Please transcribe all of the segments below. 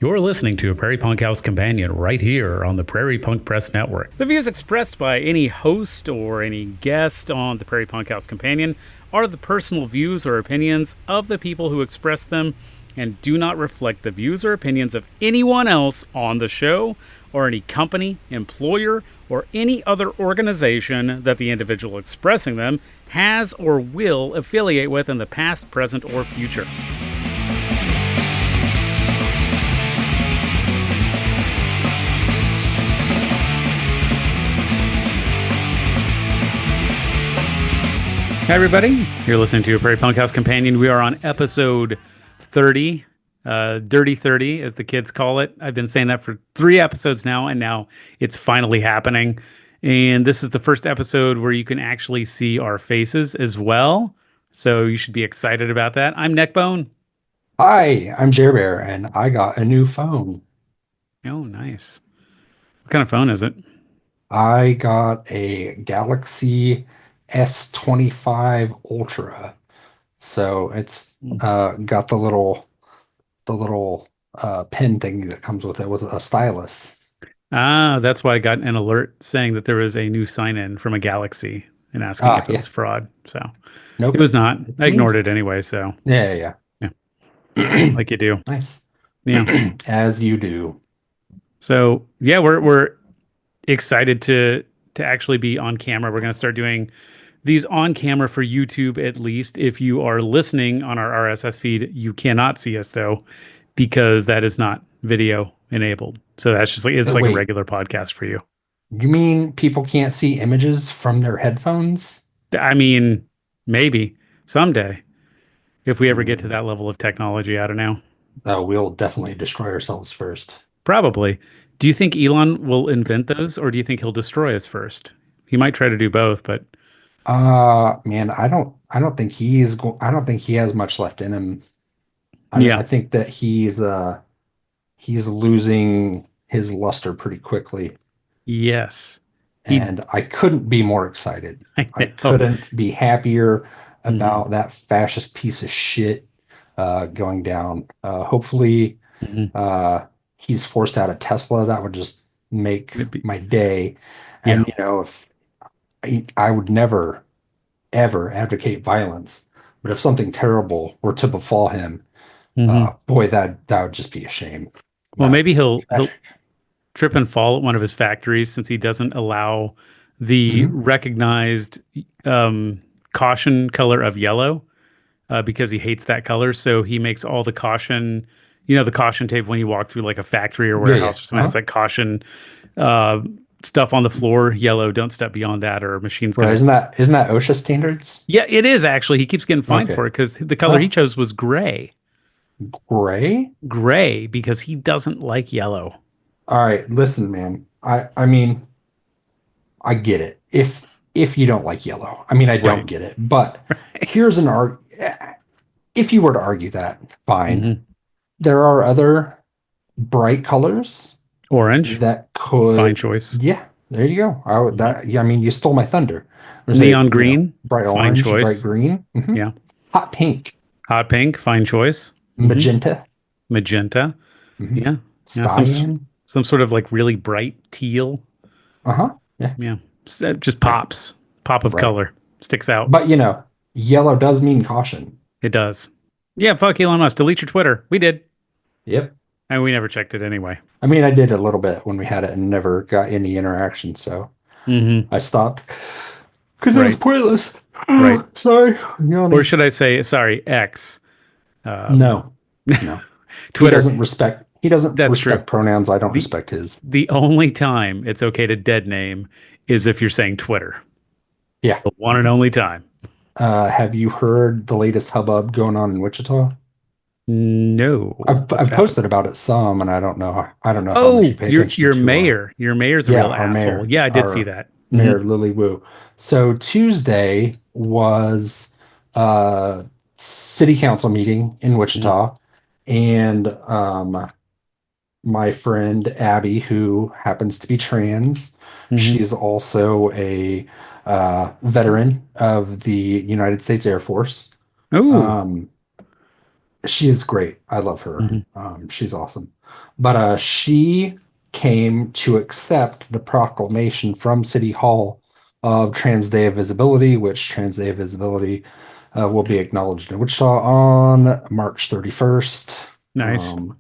You're listening to a Prairie Punk House Companion right here on the Prairie Punk Press Network. The views expressed by any host or any guest on the Prairie Punk House Companion are the personal views or opinions of the people who express them and do not reflect the views or opinions of anyone else on the show or any company, employer, or any other organization that the individual expressing them has or will affiliate with in the past, present, or future. Hi, everybody. You're listening to a Prairie Punk House Companion. We are on episode 30, Dirty 30, as the kids call it. I've been saying that for 3 episodes now, and now it's finally happening. And this is the first episode where you can actually see our faces as well. So you should be excited about that. I'm Neckbone. Hi, I'm Jerbear, and I got a new phone. Oh, nice. What kind of phone is it? I got a Galaxy S25 Ultra. So it's got the little pen thing that comes with it with a stylus. Ah, that's why I got an alert saying that there was a new sign-in from a Galaxy and asking Ah, if it yeah. was fraud. So it Nope. was not. It's I me. ignored it anyway. So Yeah, yeah, yeah. like you do. Nice. Yeah. As you do. So yeah, we're excited to actually be on camera. We're going to start doing these on camera for YouTube at least. If you are listening on our RSS feed, you cannot see us though, because that is not video enabled. So that's just like it's like a Wait, regular podcast for you. you mean people can't see images from their headphones? I mean, maybe someday if we ever get to Hmm. that level of technology. I don't know. Oh, we'll definitely destroy ourselves first. Probably. Do you think Elon will invent those, or do you think he'll destroy us first? He might try to do both, but Man, I don't think he has much left in him. I yeah, think that he's losing his luster pretty quickly, yes, he. and I couldn't be more excited. I I know. couldn't be happier Hmm. about that fascist piece of shit going down. Hopefully, Hmm. uh, he's forced out of Tesla. That would just make Maybe, my day. yeah. And if I would never ever advocate violence, but if something terrible were to befall him, Hmm. boy, that would just be a shame. Well, That would maybe be he'll tragic. trip and fall at one of his factories since he doesn't allow the Hmm. recognized caution color of yellow because he hates that color. So he makes all the caution, the caution tape when you walk through like a factory or Yeah, yeah. warehouse or something. It's like caution uh, stuff on the floor, yellow. Don't step beyond that, or a machine's Right, gonna. isn't that OSHA standards? Yeah, it is actually. He keeps getting fined Okay. for it because the color he Oh, chose was gray. gray? Gray because he doesn't like yellow. All right, listen, man. I mean, I get it. If you don't like yellow. I mean, I don't Right. get it. But here's an arg if you were to argue that, fine. Hmm. There are other bright colors Orange, that fine could, choice. yeah, there you go. I would Hmm. that yeah, I mean, you stole my thunder. There's a, Neon green, bright fine orange, bright choice. green, Yeah. hot pink, Hot pink, fine choice. magenta, Magenta. hmm Yeah. Yeah. cyan. Some sort of like really bright teal. Uh-huh. Yeah, Yeah. Just pops. Pop of right. color. Sticks out. But yellow does mean caution. It does. Yeah, fuck Elon Musk. Delete your Twitter. We did. Yep. And we never checked it anyway. I mean, I did a little bit when we had it and never got any interaction, so Hmm. I stopped because it was Right. pointless. Right. Sorry, Or yawning. should I say, sorry, X. Um, No, no. Twitter. He doesn't That's true. respect pronouns. I don't The respect his. the only time it's okay to dead name is if you're saying Twitter. Yeah. The one and only time. Have you heard the latest hubbub going on in Wichita? No. What's I've happened? posted about it some, and I don't know how much you Oh, pay your attention your to mayor. Your mayor's a yeah, real asshole. Yeah, I did see our that. Hmm. Mayor Lily Wu. So Tuesday was city council meeting in Hmm. Wichita, and my friend Abby, who happens to be trans, Hmm. she's also a veteran of the United States Air Force. Oh, Um, she's great. I love her. Hmm. She's awesome. But she came to accept the proclamation from City Hall of Trans Day of Visibility, which Trans Day of Visibility will be acknowledged in Wichita on March 31st. Nice. Um,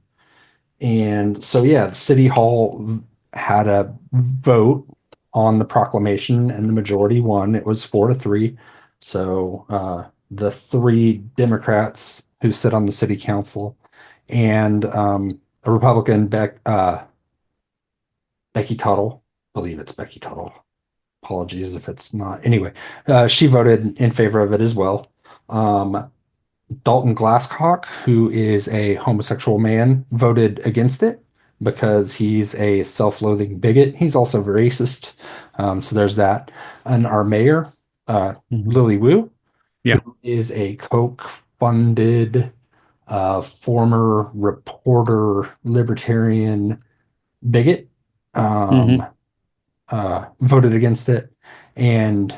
and so, yeah, City Hall had a vote on the proclamation, and the majority won. It was 4-3. So, the three Democrats who sit on the city council and a Republican, Becky Tuttle, I believe it's Becky Tuttle. Apologies if it's not. Anyway, she voted in favor of it as well. Um, Dalton Glasscock, who is a homosexual man, voted against it because he's a self-loathing bigot. He's also racist. So there's that. And our mayor, Hmm. Lily Wu, Yeah. who is a Koch-funded former reporter, libertarian bigot, Hmm. um, voted against it. And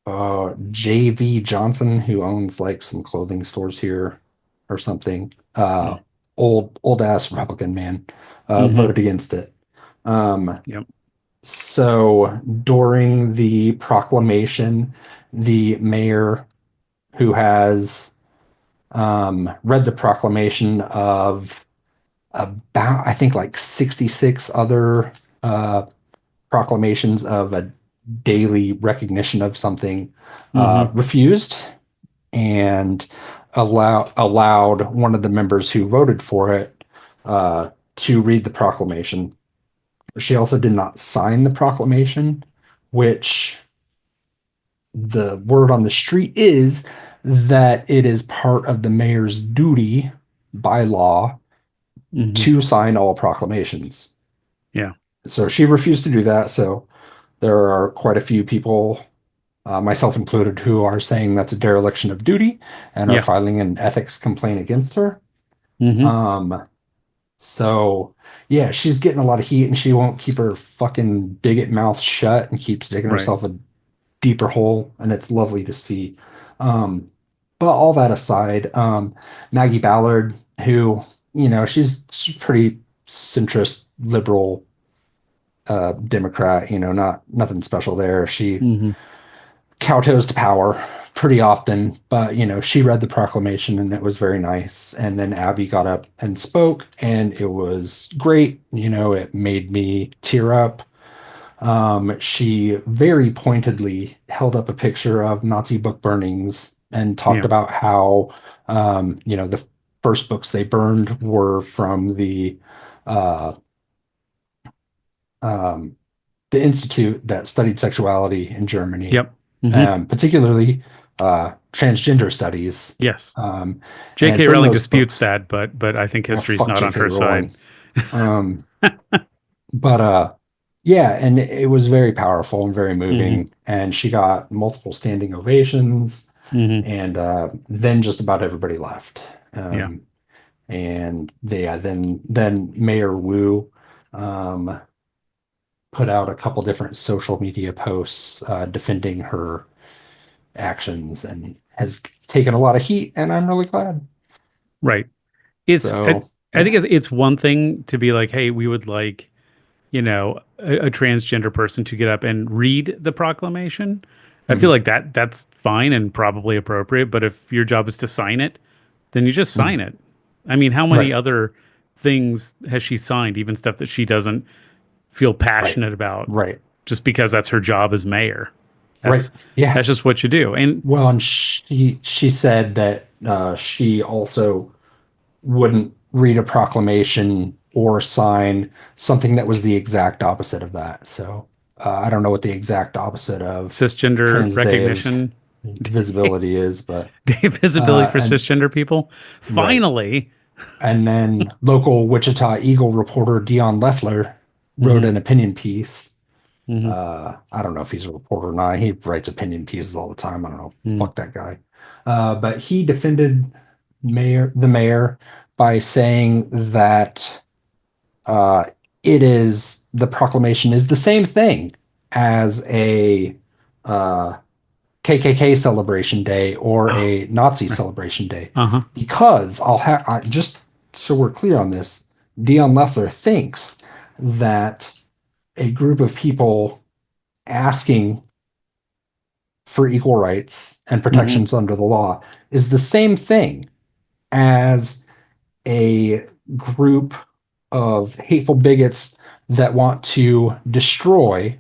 JV Johnson, who owns like some clothing stores here or something, old ass Republican man, Hmm. voted against it. Um, Yep. so during the proclamation, the mayor, who has read the proclamation of about, I think, like 66 other uh, proclamations of a daily recognition of something, Hmm. refused and allowed one of the members who voted for it to read the proclamation. She also did not sign the proclamation, which the word on the street is that it is part of the mayor's duty by law Hmm. to sign all proclamations. Yeah. So she refused to do that. So there are quite a few people, myself included, who are saying that's a dereliction of duty and are Yeah. filing an ethics complaint against her. Hmm. Um, so yeah, she's getting a lot of heat and she won't keep her fucking bigot mouth shut and keeps digging Right. herself a deeper hole, and it's lovely to see. Um, but all that aside, Maggie Ballard, who, she's pretty centrist liberal Democrat, not nothing special there. She Hmm. kowtows to power pretty often, but she read the proclamation and it was very nice. And then Abby got up and spoke, and it was great. It made me tear up. She very pointedly held up a picture of Nazi book burnings and talked Yeah. about how, the first books they burned were from uh, um, the institute that studied sexuality in Germany, Yep. Hmm. particularly transgender studies, Yes. um, and J.K. burned Rowling those disputes books. that, but I think Oh, history's fuck not on J.K. her side. Rowling. Um, but yeah, and it was very powerful and very Hmm. moving, and she got multiple standing ovations, Hmm. and then just about everybody left. Yeah. And then Mayor Wu um, put out a couple different social media posts defending her actions and has taken a lot of heat, and I'm really glad. Right. It's So, I yeah. think it's one thing to be like, hey, we would like, a transgender person to get up and read the proclamation. I feel Mhm. like that's fine and probably appropriate, but if your job is to sign it, then you just sign Mhm. it. I mean, how many Right, other things has she signed, even stuff that she doesn't feel right, passionate about right, just because that's her job as mayor? right. That's Yeah. that's just what you do. And Well, and she said that she also wouldn't read a proclamation or sign something that was the exact opposite of that. So I don't know what the exact opposite of cisgender Trans Day of recognition, Visibility is, but visibility for and cisgender people. right. Finally. And then local Wichita Eagle reporter Dion Leffler wrote Hmm. an opinion piece. Hmm. I don't know if he's a reporter or not. He writes opinion pieces all the time. I don't know. Hmm. Fuck that guy. But he defended the mayor by saying that uh, the proclamation is the same thing as a uh, KKK celebration day or Oh, a Nazi right. celebration day. Uh-huh. Because just so we're clear on this, Dion Leffler thinks that a group of people asking for equal rights and Hmm. protections under the law is the same thing as a group of hateful bigots that want to destroy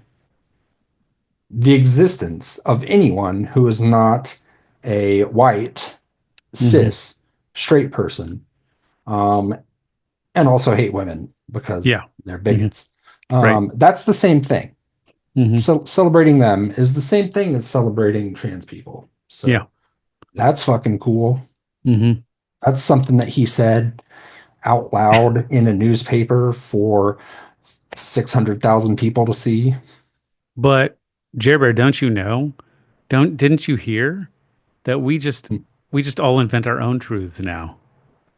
the existence of anyone who is not a white, Hmm. cis, straight person, um, and also hate women because Yeah. they're Hmm. bigots. Right. That's the same thing. Hmm. So celebrating them is the same thing as celebrating trans people. Yeah. So that's fucking cool. Hmm. That's something that he said out loud in a newspaper for 600,000 people to see. But Jerbear, don't you know? Didn't you hear that we just all invent our own truths now?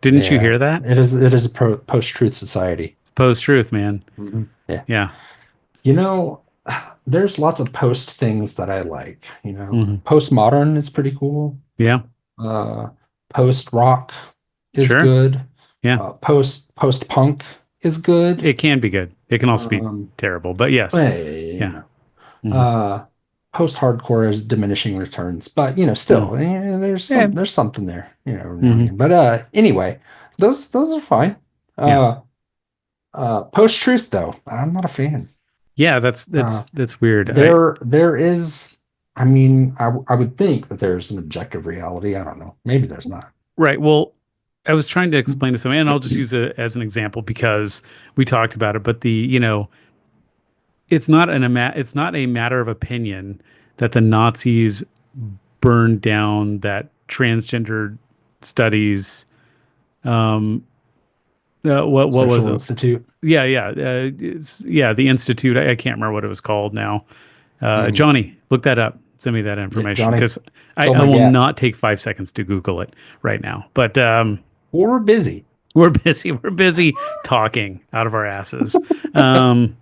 Didn't you Yeah, hear that? it is a post-truth society. It's post-truth, man. Yeah. Yeah. You know, there's lots of post things that I like. Hmm. Postmodern is pretty cool. Yeah. Uh, Post rock is Sure. good. Yeah. Post punk is good. It can be good. It can also be Um, terrible, but yes. you Yeah. know, Hmm. uh, Post hardcore is diminishing returns, but Mm. still, Yeah. there's something there, now and Hmm. again. But anyway, those are fine. Yeah. Uh, Post truth though, I'm not a fan. Yeah, Uh, that's weird. there is. I mean, I would think that there's an objective reality. I don't know. Maybe there's not. Right. Well, I was trying to explain to somebody, and I'll just use it as an example because we talked about it, but it's not a matter of opinion that the Nazis burned down that transgender studies. Um, what was Sexual it? Institute. Yeah, yeah, the institute. I can't remember what it was called now. Mhm. Johnny, look that up. Send me that Yeah, information Johnny because killed I my will gas. not take 5 seconds to Google it right now. But Well, we're busy. we're busy. We're busy talking out of our asses. Um,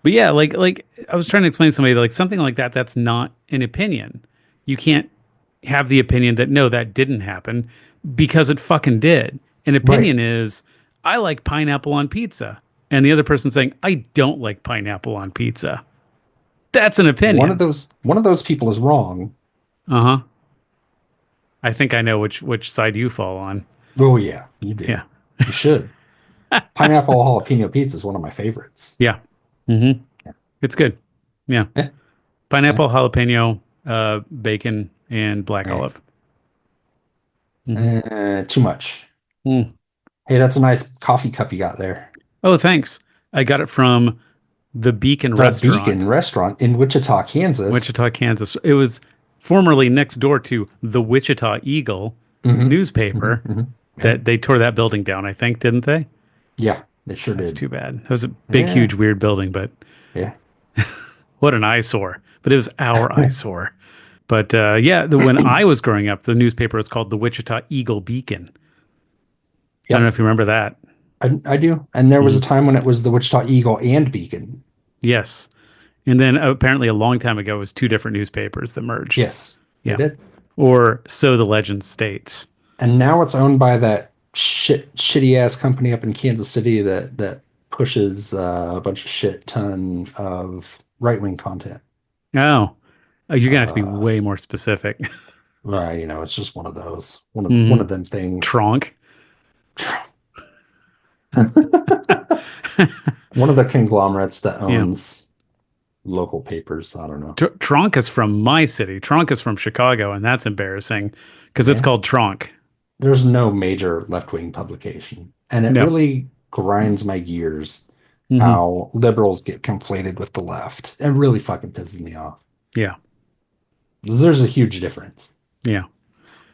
but yeah, like I was trying to explain to somebody like something like that. That's not an opinion. You can't have the opinion that no, that didn't happen because it fucking did. An Right. opinion is I like pineapple on pizza, and the other person saying I don't like pineapple on pizza. That's an opinion. One of those people is wrong. Uh huh. I think I know which side you fall on. Oh yeah, you do. Yeah. You should. Pineapple jalapeno pizza is one of my favorites. Yeah. Hmm. Yeah. It's good. Yeah. Yeah. Yeah. Pineapple, jalapeno, bacon, and black Yeah. olive. Hmm. Too much. Mm. Hey, that's a nice coffee cup you got there. Oh, thanks. I got it from the Beacon The Restaurant, Beacon Restaurant in Wichita, Kansas. Wichita, Kansas. It was formerly next door to the Wichita Eagle newspaper Yeah. that they tore that building down, I think, didn't they? Yeah, they sure That's did. too bad. It was a big, Yeah. huge, weird building, but Yeah. what an eyesore. But it was our eyesore. But yeah, when I was growing up, the newspaper was called the Wichita Eagle Beacon. I don't know Yep. if you remember that. I do. And there was a Mhm. time when it was the Wichita Eagle and Beacon. Yes. And then apparently a long time ago, it was two different newspapers that merged. Yes, they Yeah. did. Or so the legend states. And now it's owned by that shitty ass company up in Kansas City that pushes a bunch of shit ton of right wing content. Oh, you're gonna have to be Uh, way more specific. it's just one of those, one Hmm. of them things. Tronk. One of the conglomerates that Yeah. owns local papers. I don't know. Tronk is from my city. Tronk is from Chicago, and that's embarrassing because it's Yeah. called Tronk. There's no major left-wing publication, and it No. really grinds my gears Hmm. how liberals get conflated with the left. It really fucking pisses me off. Yeah. There's a huge difference. Yeah.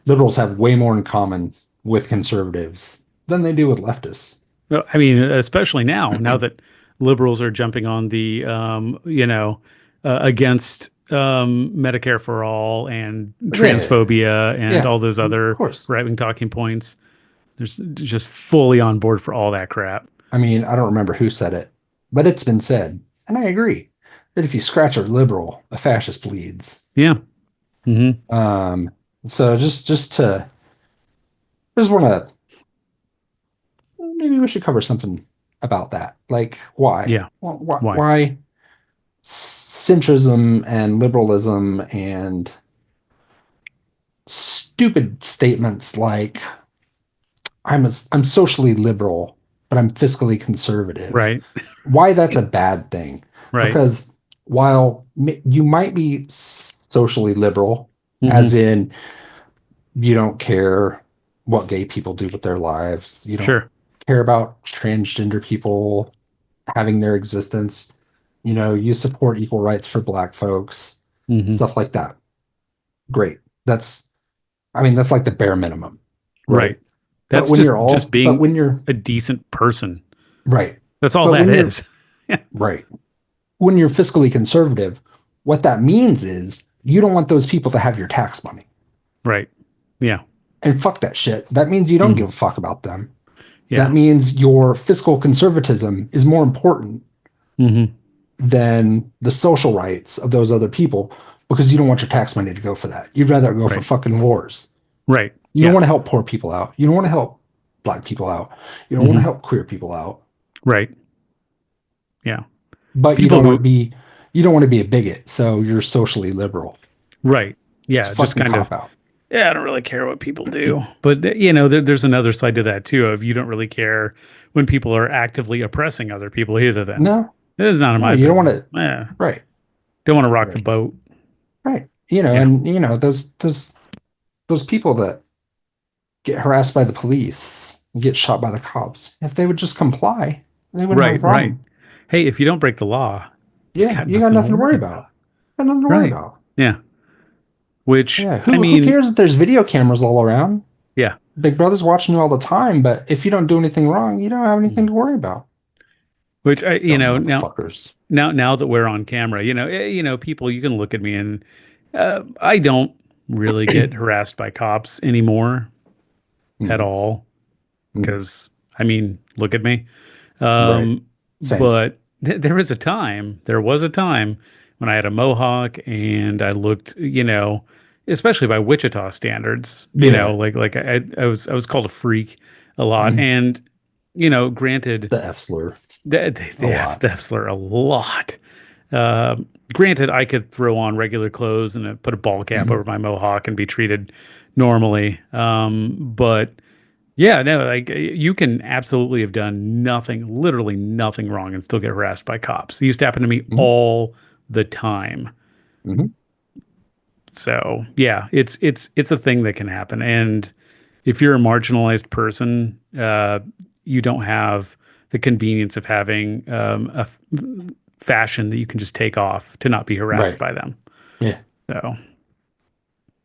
Liberals have way more in common with conservatives than they do with leftists. Well, I mean, especially now that liberals are jumping on the, against Medicare for all and Yeah, transphobia and yeah, all those of other course. right wing talking points. There's just fully on board for all that crap. I mean, I don't remember who said it, but it's been said, and I agree, that if you scratch a liberal, a fascist bleeds. Yeah. Hmm. Um, so just want to maybe we should cover something about that. Like why? Yeah. Why, Why? why centrism and liberalism and stupid statements like I'm socially liberal, but I'm fiscally conservative. Right. Why that's a bad thing? Right. Because while you might be socially liberal, as Hmm. in you don't care what gay people do with their lives, you don't Sure. care about transgender people having their existence, you support equal rights for black folks, Hmm. stuff like that. Great. That's like the bare minimum, right? Right. That's just But being when you're a decent person. right, That's all but that when you're is. Yeah. right, when you're fiscally conservative, what that means is you don't want those people to have your tax money. Right. Yeah. And fuck that shit. That means you don't give Hmm. a fuck about them. That Yeah. means your fiscal conservatism is more important Hmm. than the social rights of those other people because you don't want your tax money to go for that. You'd rather go for Right. fucking wars. Right. You don't Yeah. want to help poor people out. You don't want to help black people out. You don't want to Hmm. help queer people out. Right. Yeah. But People who, you don't want to be a bigot, so you're socially liberal. right. It's a Yeah. Just fucking kind cop of, out. yeah, I don't really care what people do. But, there's another side to that too of you don't really care when people are actively oppressing other people either, then. No, It is none of no, my you don't want business. to. Yeah. Right, Don't want to rock the right, boat. right. Yeah. Those people that get harassed by the police, get shot by the cops. If they would just comply, they wouldn't have a Right. Right. problem. Hey, if you don't break the law, you've Yeah, got you got nothing to nothing to worry worry about. about. Got nothing to worry Right. about. Yeah. Which, Yeah, I who mean, cares if there's video cameras all around? yeah. Big Brother's watching you all the time, but if you don't do anything wrong, you don't have anything Mm. to worry about. Which Dumb now motherfuckers. now that we're on camera, people, you can look at me and I don't really get harassed by cops anymore at Mhm, all mhm. because I mean, look at me. Right. Same. But there was a time when I had a mohawk and I looked, especially by Wichita standards, Yeah. I was called a freak a lot. Mhm. And, granted, The F slur they a have lot. Steffler a lot. Uh, Granted, I could throw on regular clothes and put a ball cap Mhm, over my mohawk and be treated normally. But yeah, no, like you can absolutely have done nothing, literally nothing wrong and still get harassed by cops. It used to happen to me mhm, all the time. mhm. So yeah, it's a thing that can happen. And if you're a marginalized person, you don't have the convenience of having fashion that you can just take off to not be harassed Right. by them. Yeah. So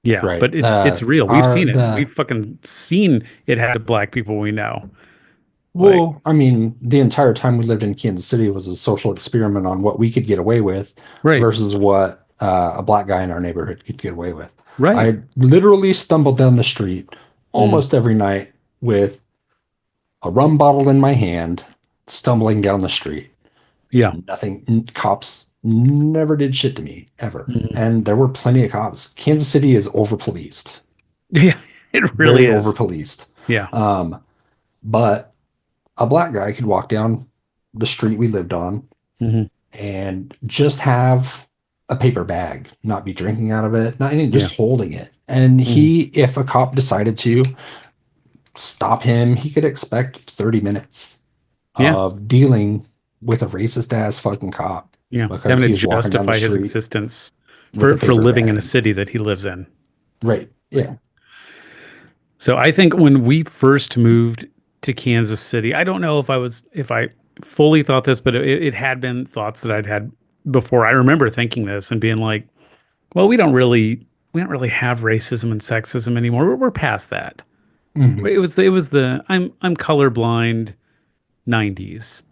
yeah, Right. but it's real. We've Our seen it. the We've fucking seen it happen to black people we know. Like, Well, I mean, the entire time we lived in Kansas City was a social experiment on what we could get away with right, versus what a black guy in our neighborhood could get away with. right. I literally stumbled down the street Mhm. almost every night with a rum bottle in my hand, stumbling down the street. Yeah. Cops never did shit to me ever. Mhm. And there were plenty of cops. Kansas City is overpoliced, Yeah, it really very is. overpoliced. Yeah. Um, but a black guy could walk down the street we lived on Hmm. and just have a paper bag, not be drinking out of it, not even Yeah. just holding it. And Mhm. if a cop decided to stop him, he could expect 30 minutes Yeah. of dealing with a racist ass fucking cop Yeah. because Having he to was walking down the justify his street existence with a for paper living in a bag. city that he lives in. Right. Like, Yeah. so I think when we first moved to Kansas City, I don't know if I fully thought this, but it had been thoughts that I'd had before. I remember thinking this and being like, well, we don't really have racism and sexism anymore. We're past that. Hmm. It was the I'm colorblind 90s,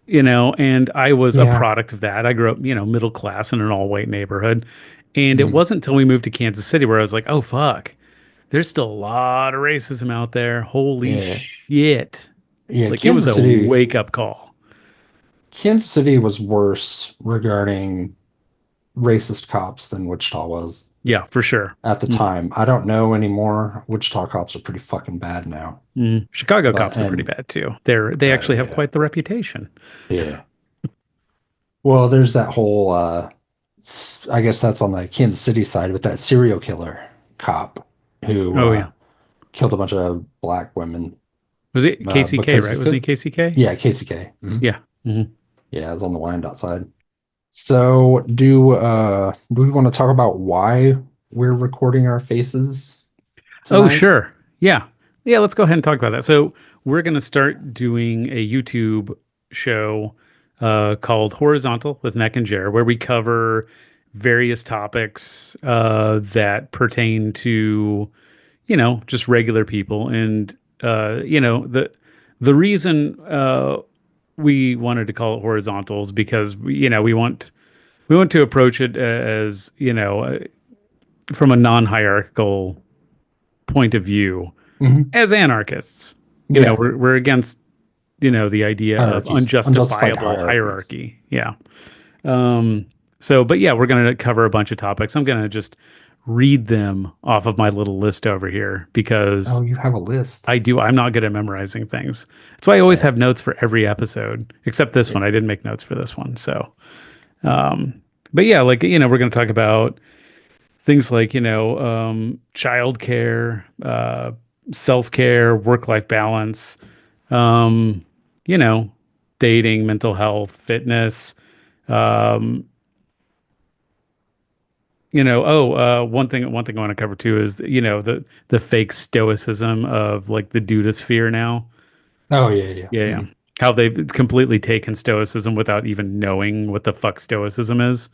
and I was a Yeah. product of that. I grew up, middle class in an all white neighborhood. And it Hmm. wasn't until we moved to Kansas City where I was like, oh, fuck, there's still a lot of racism out there. Holy Yeah. shit. Yeah. Like it was a wake up call. Kansas City was worse regarding racist cops than Wichita was. Yeah, for sure. at the time. I don't know anymore. Wichita cops are pretty fucking bad now. Chicago But cops are pretty and bad too. They actually have yeah, quite the reputation. yeah. Well, there's that whole I guess that's on the Kansas City side with that serial killer cop who Oh yeah. killed a bunch of black women Was it KCK, because he right? Wasn't he could. KCK? Yeah, KCK. Yeah. Yeah, it was on the Wyandotte side. So do we want to talk about why we're recording our faces Oh, tonight? sure. Yeah. Yeah, let's go ahead and talk about that. So, we're going to start doing a YouTube show called Horizontal with Neck and Jer, where we cover various topics that pertain to, just regular people. And, the reason we wanted to call it Horizontal is because, we want to approach it as, from a non-hierarchical point of view Hmm. as anarchists. Yeah, We're against, the idea of hierarchies, unjustified unjustifiable hierarchies. hierarchy. Yeah. So, but yeah, we're going to cover a bunch of topics. I'm going to just read them off of my little list over here because Oh, you have a list. I'm not good at memorizing things. That's why I always Yeah. have notes for every episode, except this one. I didn't make notes for this one. So, but yeah, like, we're going to talk about things like, childcare, self-care, work-life balance, um, you know, dating, mental health, fitness. Um, one thing I want to cover too is, the fake stoicism of like the dudosphere now. Oh, yeah, yeah. Yeah, yeah. How they've completely taken stoicism without even knowing what the fuck stoicism is.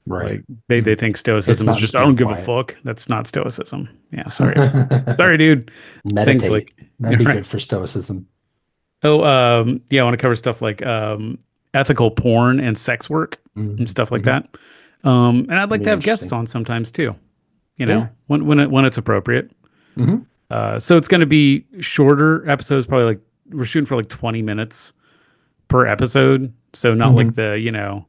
Right. Like they Mhm. think It's stoicism is not just just I being don't give a quiet. fuck. That's not stoicism. Yeah, sorry. Sorry, dude. Things Meditate. like That'd be right. good for stoicism. Oh, yeah, I want to cover stuff like ethical porn and sex work and stuff like Hmm. that. And I'd like Be to have guests interesting. on sometimes too, Yeah. when it's appropriate. Hmm. So it's going to be shorter episodes, probably like we're shooting for like 20 minutes per episode. So not like Hmm. the,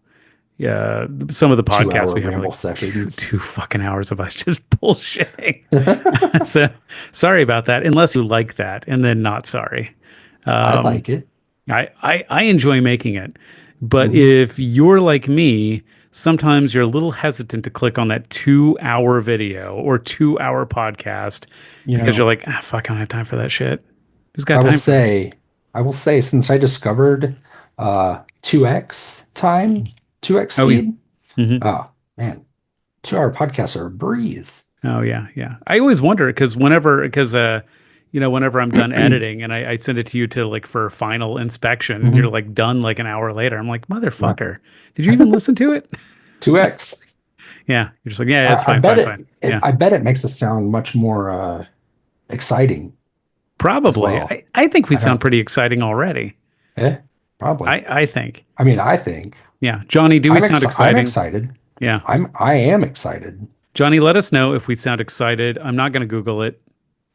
yeah, some of the podcasts 2 hour we have are ramble like two, sessions. 2 fucking hours of us just bullshitting. I So sorry about that, unless you like that, and then not sorry. Um, like it. I enjoy making it, but Hmm. if you're like me, sometimes you're a little hesitant to click on that 2 hour video or 2 hour podcast You because you're know, like, fuck, I don't have time for that shit. Who's got I will time for that? say, I will say, since I discovered 2x time, 2x Oh yeah. speed, Hmm. oh man, 2 hour podcasts are a breeze. Oh yeah, yeah. I always wonder whenever I'm done editing and I send it to you to like for final inspection, and you're Hmm. like done like an hour later. I'm like, motherfucker, did you even listen to it? 2x. Yeah, you're just like, yeah, it's I fine, bet fine, fine. it Yeah, I bet it makes us sound much more exciting as probably. well. I think we I sound don't. pretty exciting already. Eh, probably. I think. I mean, I think Yeah, Johnny, do we sound I'm exciting? excited. Yeah, I am excited. Johnny, let us know if we sound excited. I'm not going to Google it.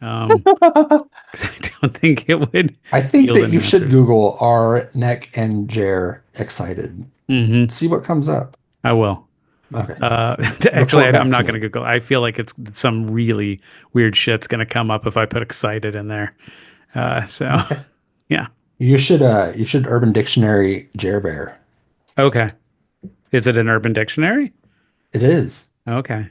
Um, 'Cause I don't think it would I think yield that any you should answers. Google "Are Neck and Jer excited?" Hmm. See what comes up. I will. Okay. Actually, Report I'm back to not going me. to Google. I feel like it's some really weird shit's going to come up if I put excited in there. So Okay. yeah. You should Urban Dictionary Jerbear. Okay. Is it an Urban Dictionary? It is. Okay.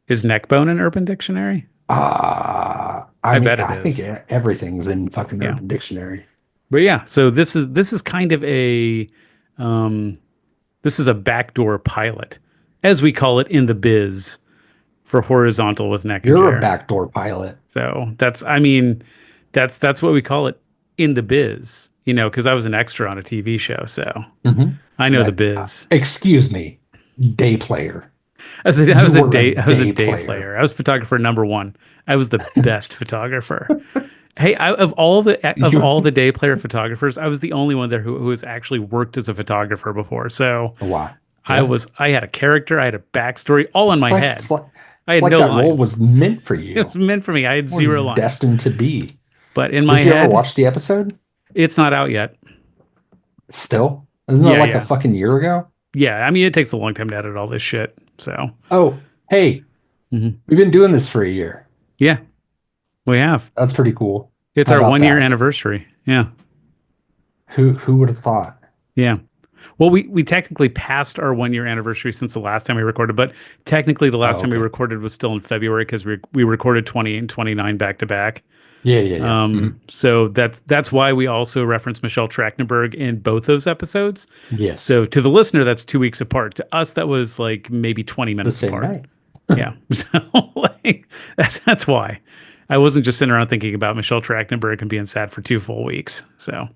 Is Neckbone an Urban Dictionary? I I mean, bet it I think is. everything's in fucking Yeah. Urban Dictionary. But yeah, so this is kind of um this is a backdoor pilot, as we call it in the biz, for Horizontal with Neck and You're a Jer. backdoor pilot. So that's what we call it in the biz, because I was an extra on a TV show, so Hmm. I know the biz. Excuse me, day player. I was a, I You was a were a day I was a day day player. player. I was photographer number one. I was the best photographer. Hey, of all the You day player photographers, I was the only one there who has actually worked as a photographer before. So why? I Yeah. was I had a character, I had a backstory all in It's my like head. it's like I it's had like no that role lines. was meant for It you. was meant for me. I had It was zero lines. destined to be. But in my Did you ever head, watch the episode? it's not out yet. Still? Isn't that Yeah, like a yeah. fucking year ago? Yeah, I mean, it takes a long time to edit all this shit. So, Oh, hey. Hmm. We've been doing this for a year. Yeah, we have. That's pretty cool. It's How our about 1 year that? anniversary. Yeah. Who would have thought? Yeah. Well, we technically passed our 1 year anniversary since the last time we recorded, but technically the last Oh, time we okay. recorded was still in February because we recorded 20 and 29 back to back. Yeah, yeah, yeah. Mhm. So that's why we also reference Michelle Trachtenberg in both those episodes. Yes, So to the listener, that's 2 weeks apart. To us, that was like maybe 20 the minutes same apart. night. Yeah. So like that's why. I wasn't just sitting around thinking about Michelle Trachtenberg and being sad for 2 full weeks. So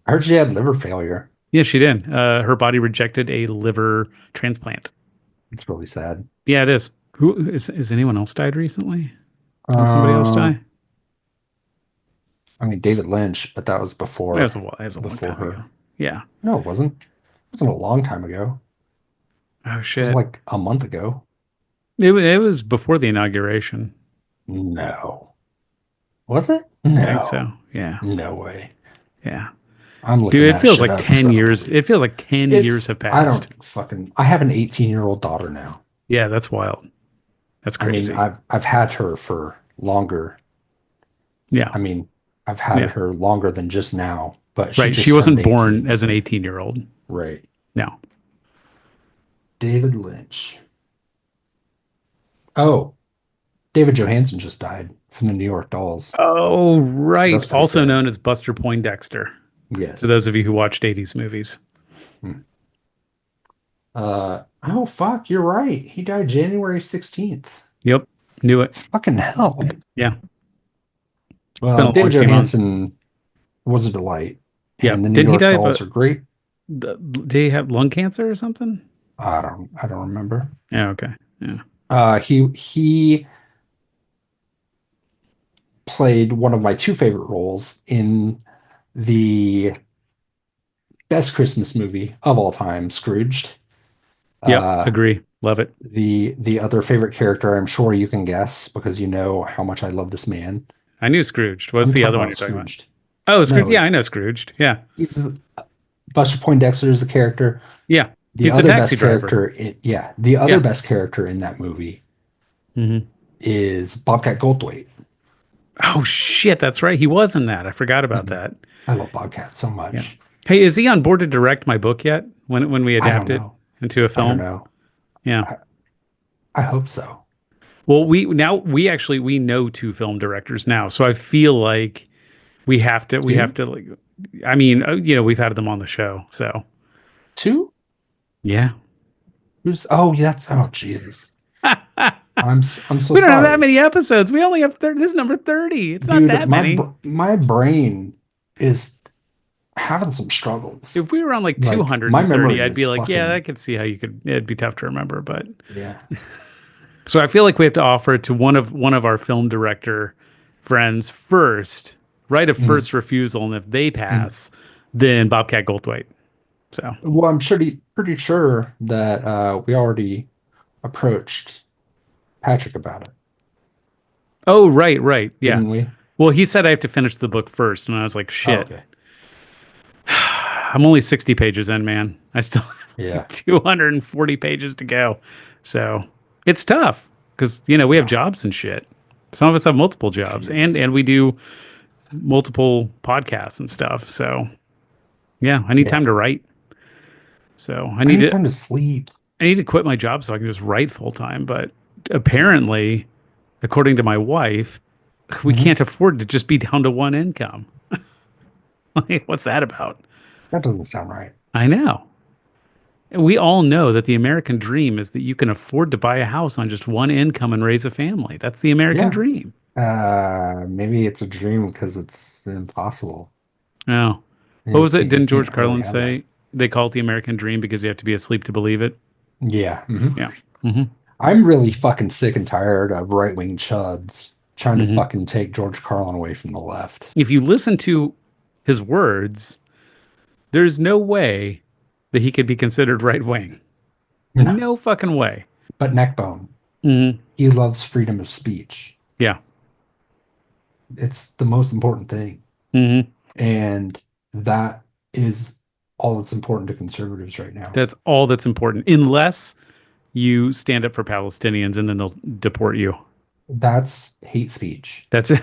I heard she had liver failure. yeah, she did. Her body rejected a liver transplant. It's really sad. Yeah, it is. Who is anyone else died recently? Didn't somebody else Uh, die? I mean David Lynch, but that was That was before that was a long before time ago. her. Yeah. No, it wasn't. It wasn't a long time ago. Oh It was shit. like a month ago. It was before the inauguration. No. Was it? I think so. No. Yeah. No way. Yeah. I'm Dude, looking it that feels shit like up 10 instead of years. believe. It feels like 10 years have I don't passed. fucking I have an 18-year-old daughter now. Yeah, that's wild. That's I mean, crazy. I've had her for longer. Yeah. I mean, I've had Yeah. her longer than just now, but she Right. She just turned wasn't born 18. as an 18-year-old. Right. No. David Lynch. Oh, David Johansen just died from the New York Dolls. Oh, right. That's pretty Also sad. known as Buster Poindexter, to Yes. those of you who watched 80s movies. Hmm. Oh fuck, you're right. He died January 16th. Yep. Knew it. Fucking hell. Yeah. It's been Well, a long David few months. Johansen was a delight, Yeah. and the New Didn't he York die of a, Dolls are great. did he have lung cancer or something? I don't remember. Yeah. Okay. Yeah. He played one of my two favorite roles in the best Christmas movie of all time, Scrooged. Yep. Uh, Agree. Love it. the other favorite character, I'm sure you can guess because you know how much I love this man. I knew Scrooged. What's I'm the talking other one about you're talking about? Scrooged. Oh, Scrooge. No, Yeah, I know Scrooged. Yeah. he's Buster Poindexter is the character. Yeah. The He's the other taxi best driver. character, yeah, the other Yeah. best character in that movie Hmm. is Bobcat Goldthwait. Oh, shit. That's right. He was in that. I forgot about Mhm. that. I love Bobcat so Yeah. much. Hey, is he on board to direct my book yet? When we I don't adapt it know. into a I don't film? know. Yeah. I, I hope so. Well, we know two film directors now, so I feel like we have Two? to like. I mean, we've had them on the show, so Two? yeah. Who's? Oh, yeah, that's. Oh, Jesus. I'm so We don't have that sorry, many episodes. We only have this is number 30. It's not dude. that many. My brain is having some struggles. If we were on like Like my 230, memory I'd be is like, yeah, I fucking could see how you could. It'd be tough to remember, but yeah. so I feel like we have to offer it to one of our film director friends first, right of Mhm, first refusal, and if they mhm. pass, then Bobcat Goldthwait. So, Well, I'm pretty sure that we already approached Patrick about it, oh, right, yeah. didn't we? Well, he said I have to finish the book first, and I was like, Oh, shit. okay. I'm only 60 pages in, man. I still have Yeah. like 240 pages to go. So it's tough because, we have Yeah. jobs and shit. Some of us have multiple jobs Jesus. and we do multiple podcasts and stuff. So yeah, I need Yeah. time to write. So I need time to sleep. I need to quit my job so I can just write full time. But apparently, according to my wife, we Mhm. can't afford to just be down to one income. Like, what's that about? That doesn't sound right. I know. We all know that the American dream is that you can afford to buy a house on just one income and raise a family. That's the American Yeah. dream. Maybe it's a dream because it's impossible. No. What was it? You Didn't George can't really Carlin have that. say they call it the American dream because you have to be asleep to believe it? Yeah. Mhm. Yeah. Hmm. I'm really fucking sick and tired of right-wing chuds trying to Hmm. fucking take George Carlin away from the left. If you listen to his words, there's no way that he could be considered right wing. No. No fucking way. But Neckbone, Hmm. he loves freedom of speech. Yeah. It's the most important thing. Hmm. And that is all that's important to conservatives right now. That's all that's important. Unless you stand up for Palestinians and then they'll deport you. That's hate speech. That's it.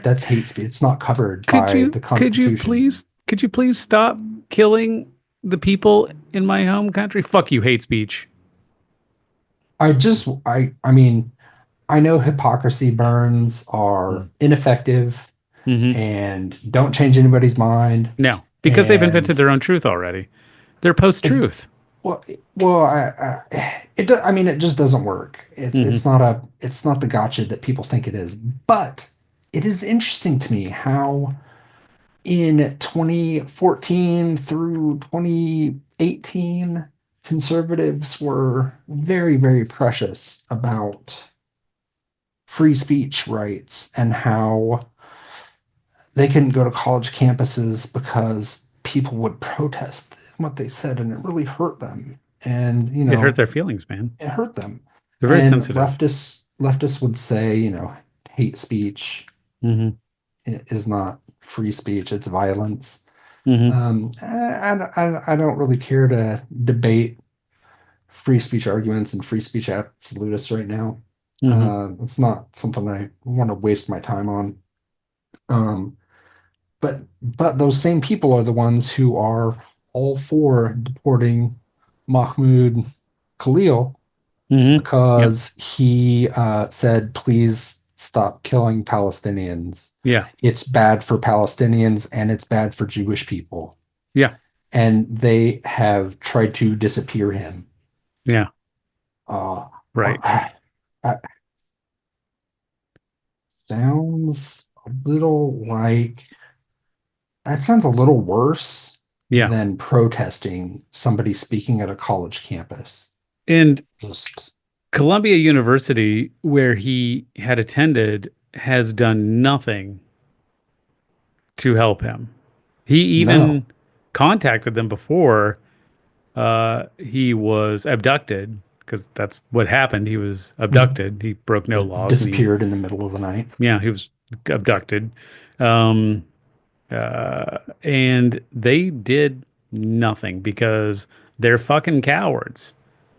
That's hate speech. It's not covered Could by you the could you Constitution. please could you please stop killing the people in my home country? Fuck you, hate speech. I mean, I know hypocrisy burns are ineffective Mm-hmm. and don't change anybody's mind. No, because they've And invented their own truth already. They're it, post-truth. well, I mean, it just doesn't work. Mm-hmm. It's not the gotcha that people think it is. But it is interesting to me how in 2014 through 2018, conservatives were very, very precious about free speech rights and how they couldn't go to college campuses because people would protest what they said and it really hurt them. And, It hurt their feelings, man. it hurt them. They're very And sensitive. leftists would say, hate speech Mm-hmm. is not free speech, it's violence. Mm-hmm. I don't really care to debate free speech arguments and free speech absolutists right now. Mm-hmm. It's not something I want to waste my time on. Um, but those same people are the ones who are all for deporting Mahmoud Khalil Mm-hmm. Yep. because he said, please stop killing Palestinians. Yeah. It's bad for Palestinians and it's bad for Jewish people. Yeah. And they have tried to disappear him. Yeah. Uh, Right. uh, sounds a little like that sounds a little worse Yeah. than protesting somebody speaking at a college campus. And Just Columbia University, where he had attended, has done nothing to help him. He no. even contacted them before he was abducted, because that's what happened. He was Mhm. abducted. He broke no laws, and Disappeared in the middle of the night. he was abducted. Um, and they did nothing because they're fucking cowards.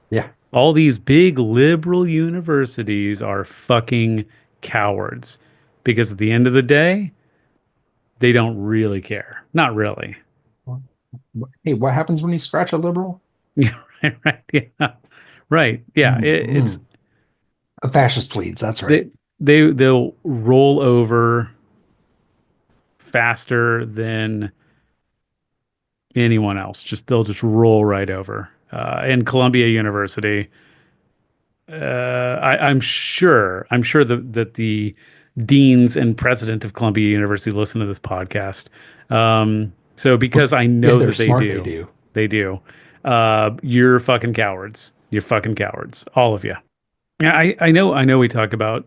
Yeah. All these big liberal universities are fucking cowards because at the end of the day, they don't really care. Not really. Hey, what happens when you scratch a liberal? Yeah, right, right. Yeah. Right. Yeah. It's Mm-mm. A fascist pleads. That's right. they'll roll over faster than anyone else. They'll just roll right over. And Columbia University, I'm sure that the deans and president of Columbia University listen to this podcast. So because I If know they're that they smart, they do, do. they do. You're fucking cowards. You're fucking cowards, all of you. Yeah, I know. We talk about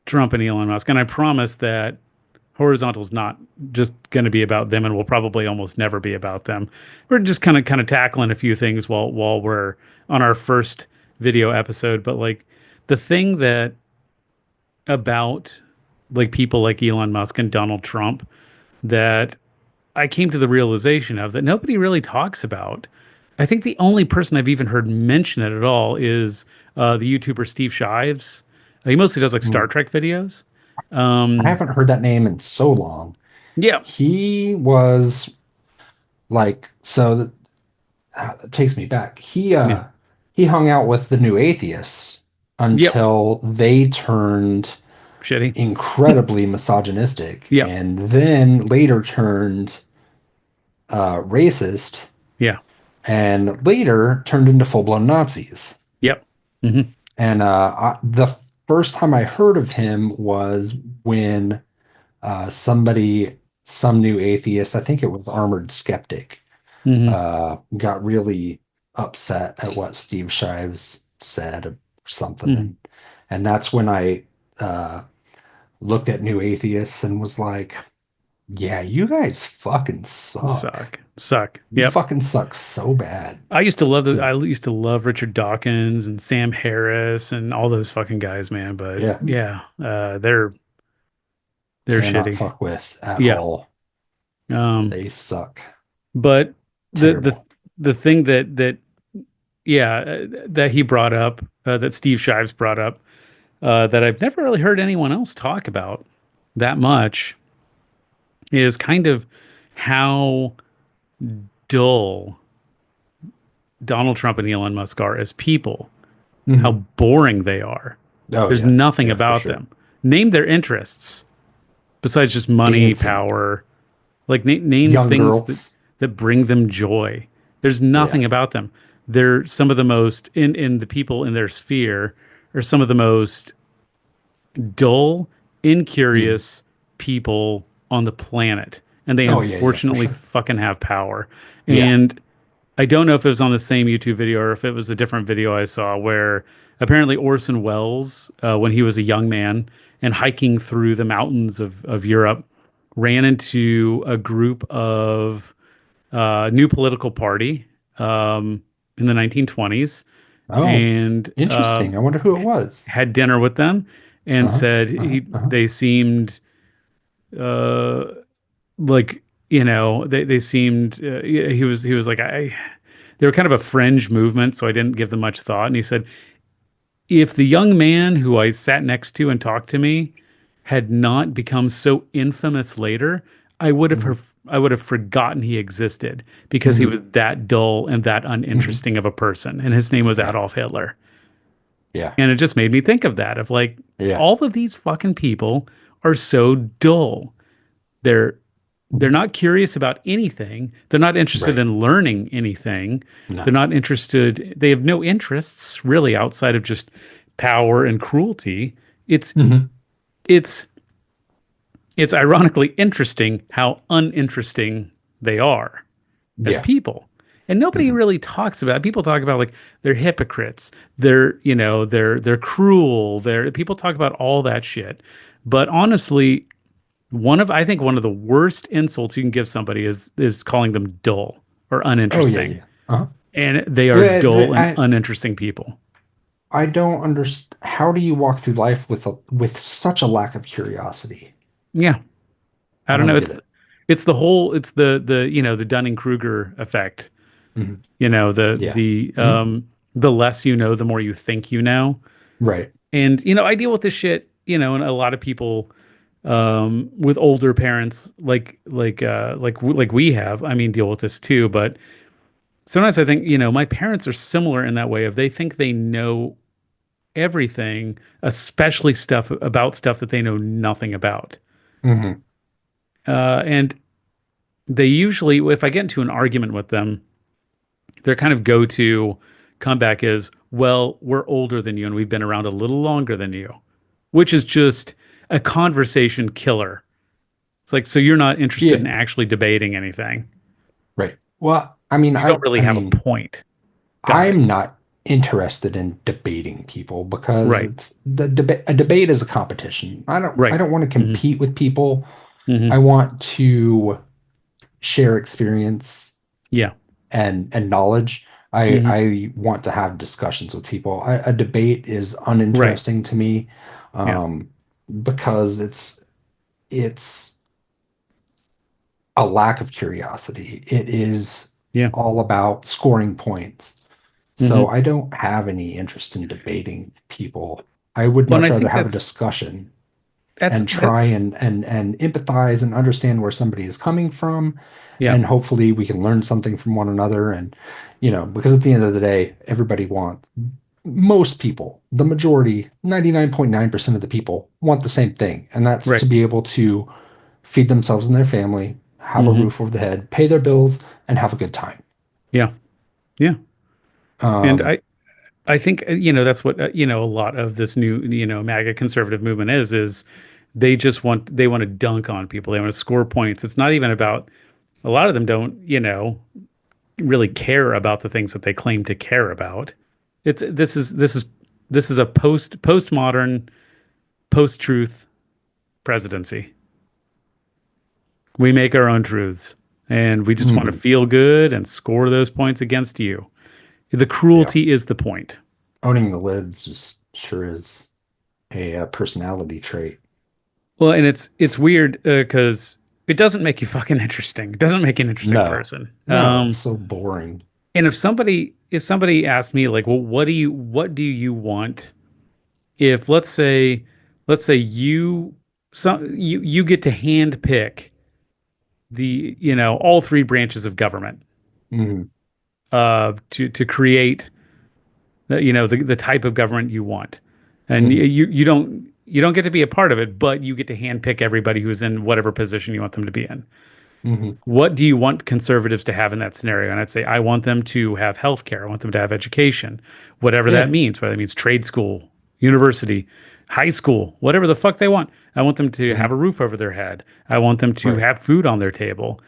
Trump and Elon Musk, and I promise that Horizontal's not just going to be about them, and will probably almost never be about them. We're just kind of tackling a few things while we're on our first video episode. But like the thing that about like people like Elon Musk and Donald Trump that I came to the realization of that nobody really talks about. I think the only person I've even heard mention it at all is the YouTuber Steve Shives. He mostly does like Star Mm. Trek videos. I Um, haven't heard that name in so long. yeah, He was like, that takes me back. yeah, He hung out with the New Atheists yep, until they turned shitty, incredibly misogynistic yep, and then later turned racist yeah, and later turned into full-blown Nazis. yep, hmm And the first time I heard of him was when some new atheist, I think it was Armored Skeptic, hmm got really upset at what Steve Shives said or something. hmm And that's when I uh, looked at new atheists and was like, yeah, you guys fucking suck. suck. You Yep. fucking suck so bad. I So, used to love Richard Dawkins and Sam Harris and all those fucking guys, man. But yeah, yeah, they're cannot shitty. fuck with at Yeah. all. Um, They suck but the the terrible. the thing that yeah, that he brought up, that Steve Shives brought up, that I've never really heard anyone else talk about that much is kind of how dull Donald Trump and Elon Musk are as people, how Hmm. boring they are. Oh There's yeah, nothing yeah, for about sure. them. Name their interests besides just money, Dancing, power. Like name young things girls. that bring them joy. There's Yeah. nothing about them. They're some of the most in the people in their sphere are some of the most dull, Mm. incurious people on the planet. And they Oh yeah, yeah, for unfortunately sure. fucking have power. Yeah. And I don't know if it was on the same YouTube video or if it was a different video I saw where apparently Orson Welles, when he was a young man and hiking through the mountains of Europe, ran into a group of new political party in the 1920s Oh, and interesting. I wonder who it was. had dinner with them and Uh-huh. said Uh-huh. Uh-huh. they seemed uh, like they seemed he was like I they were kind of a fringe movement, so I didn't give them much thought. And he said, if the young man who I sat next to and talked to me had not become so infamous later, Hmm. I would have forgotten he existed because he Hmm. was that dull and that Hmm. uninteresting of a person. And his name was Yeah. Adolf Hitler. Yeah. And it just made me think of that, of like Yeah. all of these fucking people are so dull. They're they're Mhm. not curious about anything. They're not interested Right. in learning anything. They're No. not interested. They have no interests really outside of just power and cruelty. It's Hmm. it's it's ironically interesting how uninteresting they are as Yeah. people. And nobody Hmm. really talks about it. People talk about like they're hypocrites. They're cruel. They're people talk about all that shit. But honestly, I think one of the worst insults you can give somebody is calling them dull or Oh yeah, uninteresting. yeah. Uh-huh. And they are dull and I uninteresting people. I don't understand. How do you walk through life with such a lack of curiosity? Yeah. I I don't don't know. get it. It's the whole it's the Dunning-Kruger effect. Hmm. You know, Yeah. Hmm. the less you know, the more you think you know. Right. And I deal with this shit, and a lot of people with older parents like we have, I mean, deal with this too, but sometimes I think, my parents are similar in that way of they think they know everything, especially stuff that they know nothing about. Hmm. And they usually, if I get into an argument with them, their kind of go-to comeback is, well, we're older than you and we've been around a little longer than you, which is just a conversation killer. It's like, so you're not interested Yeah. in actually debating anything. Right. Well, I mean, You don't really I have a mean, point. Got it. I'm not interested in debating people because Right. it's the debate. A debate is a competition. I Right. don't want to Hmm. compete with people. I Hmm. want to share experience Yeah. and knowledge. I Hmm. I want to have discussions with people. A debate is Right. uninteresting to me, Yeah. um, because it's a lack of curiosity. It is Yeah. all about scoring points. So Hmm. I don't have any interest in debating people. I would Well, and much I rather think have a discussion that's and that. try and empathize and understand where somebody is coming from, Yeah. and hopefully we can learn something from one another. And because at the end of the day, everybody wants most people, the majority, 99.9% of the people want the same thing, and that's to Right. be able to feed themselves and their family, have a Hmm. roof over the head, pay their bills, and have a good time. Yeah. Yeah. And Um, I think that's what a lot of this new MAGA conservative movement is they want to dunk on people. They want to score points. It's not even about a lot of them don't really care about the things that they claim to care about. It's this is a postmodern post truth presidency. We make our own truths, and we just want to mhm, feel good and score those points against you. The yeah, cruelty is the point. owning the libs just sure is a personality trait. Well, and it's weird because it doesn't make you fucking interesting. It doesn't make you an interesting No, person. no, it's so boring. And if somebody asked me like, well, what do you want if let's say you get to hand pick all three branches of government Hmm. to create the type of government you want, and Hmm. you don't get to be a part of it, but you get to hand pick everybody who's in whatever position you want them to be in. Hmm. What do you want conservatives to have in that scenario? And I'd say I want them to have health care. I want them to have education, whatever that Yeah. means, whether that means trade school, university, high school, whatever the fuck they want. I want them to have Hmm. a roof over their head. I want them to Right. have food on their table.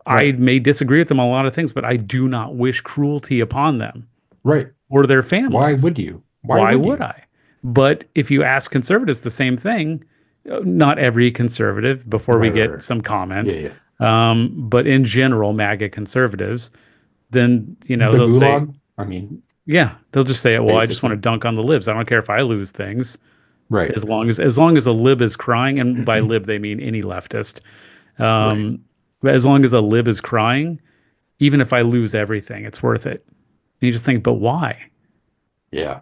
I Right. may disagree with them on a lot of things, but I do not wish cruelty upon them Right. or their Why families. would you? Why Why would would you? I? But if you ask conservatives the same thing, not every conservative, before we Right. Right. get Right. some comment, Yeah. Yeah. but in general, MAGA conservatives, then The they'll say, gulag. I mean, yeah, they'll just say, well, I just want to basically. dunk on the libs. I don't care if I lose things, Right. as long as a lib is crying, and by lib they mean any leftist. Right. Um, but as long as a lib is crying, even if I lose everything, it's worth it. And you just think, but why? Yeah.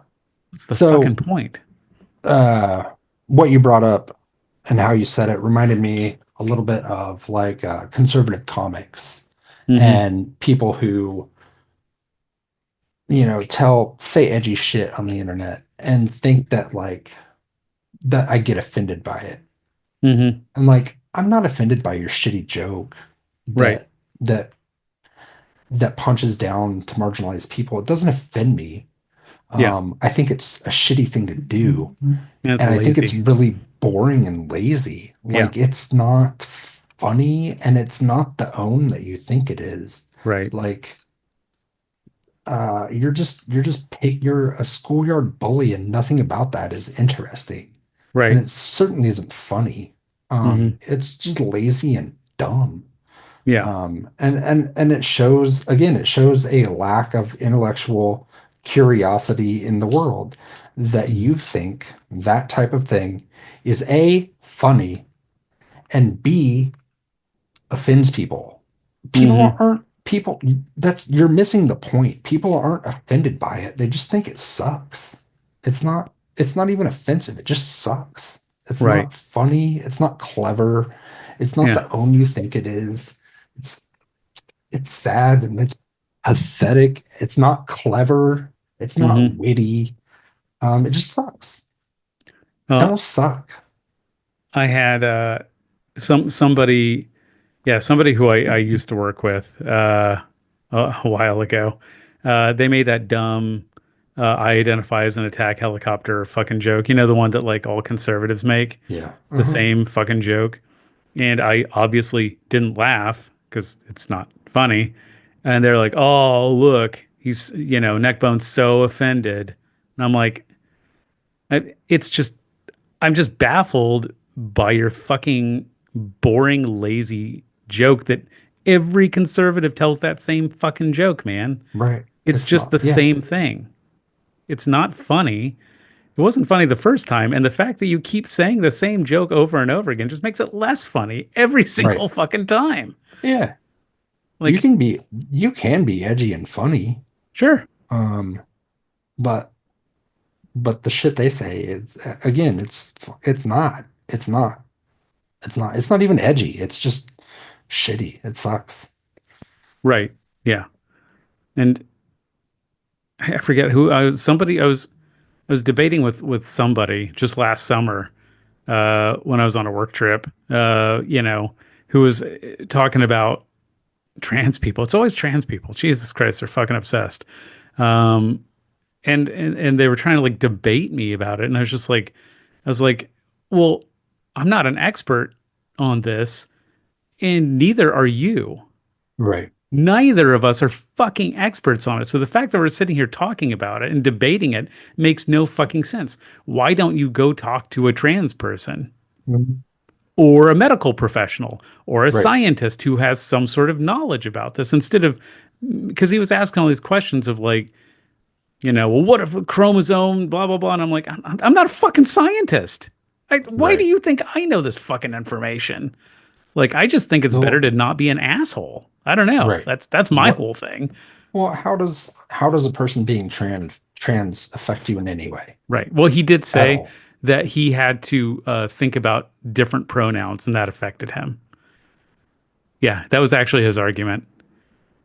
What's the fucking So, point? uh, what you brought up and how you said it reminded me a little bit of like conservative comics Hmm. and people who, say edgy shit on the internet and think that like that I get offended by it. Hmm. I'm like, I'm not offended by your shitty joke Right. that that punches down to marginalized people. It doesn't offend me. Yeah. I think it's a shitty thing to do. That's And I think it's lazy. really boring and lazy. Yeah. Like it's not funny and it's not the own that you think it is. Right. Like you're a schoolyard bully and nothing about that is interesting. And Right. it certainly isn't funny. Hmm. It's just lazy and dumb. Yeah. And it shows a lack of intellectual curiosity in the world that Hmm. you think that type of thing is A, funny, and B, offends people. Hmm. You're missing the point. People aren't offended by it. They just think it sucks. It's not even offensive. It just sucks. It's Right. not funny. It's not clever. It's not Yeah. the own you think it is. It's it's sad and it's pathetic. It's not clever. It's not Hmm. witty. It just sucks. Well, Don't suck. I had somebody, yeah, somebody who I used to work with a while ago. They made that dumb I identify as an attack helicopter fucking joke. You know, the one that like all conservatives make, Yeah. the Uh-huh. same fucking joke. And I obviously didn't laugh because it's not funny. And they're like, "Oh, look, Neckbone's so offended." And I'm like, it's just I'm just baffled by your fucking boring, lazy joke that every conservative tells that same fucking joke, man. Right. It's It's just not. the Yeah. same thing. It's not funny. It wasn't funny the first time, and the fact that you keep saying the same joke over and over again just makes it less funny every Right. single fucking time. Yeah. You Like, can be you can be edgy and funny. sure, Um, but but the shit they say is again, it's not. It's not. It's not even edgy. It's just shitty. It sucks. right, yeah. And I forget who I was. I was debating with somebody just last summer when I was on a work trip. Who was talking about trans people. It's always trans people. Jesus Christ, they're fucking obsessed. Um, and they were trying to like debate me about it, and I was like, well, I'm not an expert on this, and neither are you. Right. Neither of us are fucking experts on it. So the fact that we're sitting here talking about it and debating it makes no fucking sense. Why don't you go talk to a trans person Mhm. or a medical professional or a Right. scientist who has some sort of knowledge about this instead of because he was asking all these questions of like, well, what if a chromosome, blah, blah, blah. And I'm like, I'm not a fucking scientist. Why do Right. you think I know this fucking information? Like, I just think it's better Well, to not be an asshole. I don't know. right. That's my What whole thing. Well, how does a person being trans affect you in any way Right. Well, he did at say all? that he had to think about different pronouns, and that affected him. Yeah, that was actually his argument.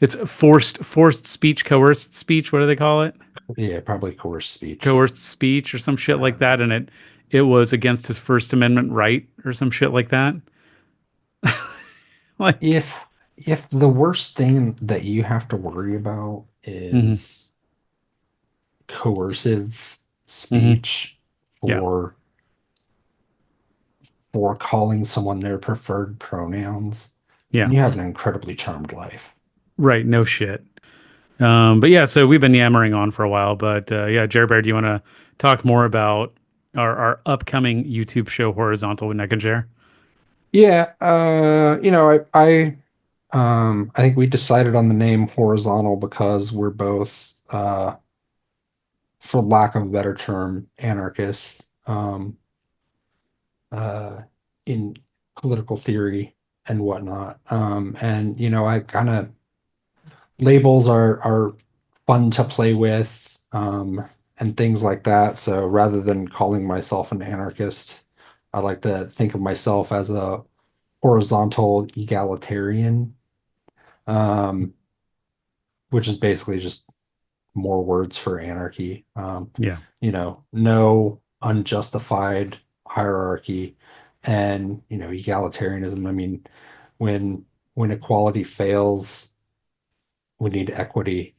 It's forced speech, coerced speech. What do they call it? Yeah, probably coerced speech. Coerced speech or some shit like Um, that, and it was against his First Amendment right or some shit like that. Like, if if the worst thing that you have to worry about hmm is coercive hmm speech yeah, for calling someone their preferred pronouns, yeah, then you have an incredibly charmed life. right. No shit. But yeah, so we've been yammering on for a while, but yeah, Jerry Bear, do you want to talk more about our upcoming YouTube show, Horizontal with Neck and Jer? Yeah, I think we decided on the name horizontal because we're both, for lack of a better term, anarchists, uh, in political theory and whatnot. And I kind of labels are fun to play with, and things like that. So rather than calling myself an anarchist, I like to think of myself as a horizontal egalitarian, um, which is basically just more words for anarchy. Yeah, No unjustified hierarchy, and egalitarianism. I mean, when equality fails, we need equity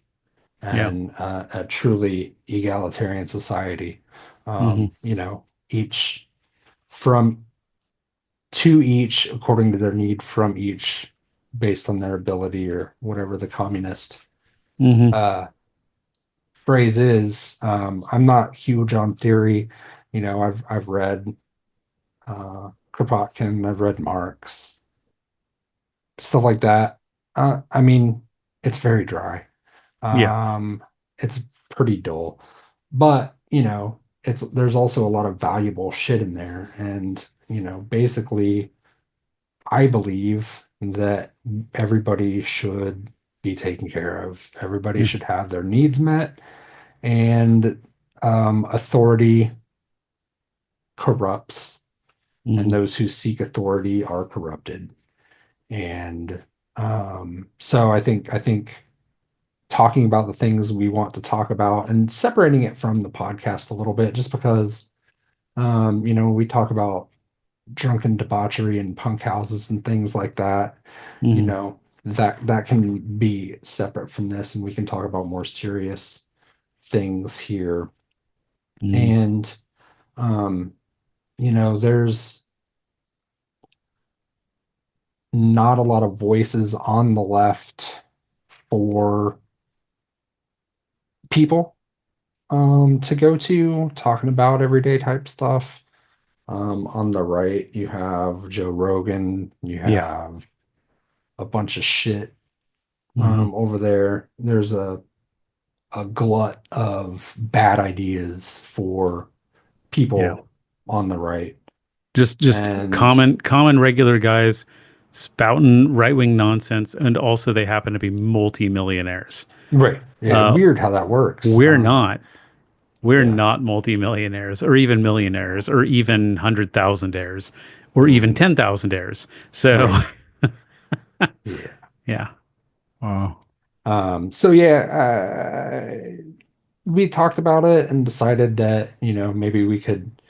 yeah, and a truly egalitarian society. hmm Each from to each according to their need, from each based on their ability, or whatever the communist hmm uh, phrase is. I'm not huge on theory. I've read Kropotkin, I've read Marx, stuff like that. I mean, it's very dry. yeah, It's pretty dull, but there's also a lot of valuable shit in there, and basically, I believe that everybody should be taken care of. Everybody mm, should have their needs met, and authority corrupts, and hmm those who seek authority are corrupted. And so I think talking about the things we want to talk about and separating it from the podcast a little bit, just because we talk about drunken debauchery and punk houses and things like that, hmm that can be separate from this, and we can talk about more serious things here. hmm And um, there's not a lot of voices on the left for people to go to talking about everyday type stuff. On the right, you have Joe Rogan, you yeah, have a bunch of shit. hmm Over there, there's a glut of bad ideas for yeah. people on the right. Just And common regular guys spouting right wing nonsense, and also they happen to be multimillionaires. right, yeah, Uh, weird how that works. we're not. We're Yeah. not multimillionaires or even millionaires or even 100,000aires or even Mhm. 10,000aires. So, Right. Yeah. yeah. Oh, So yeah, we talked about it and decided that, maybe we could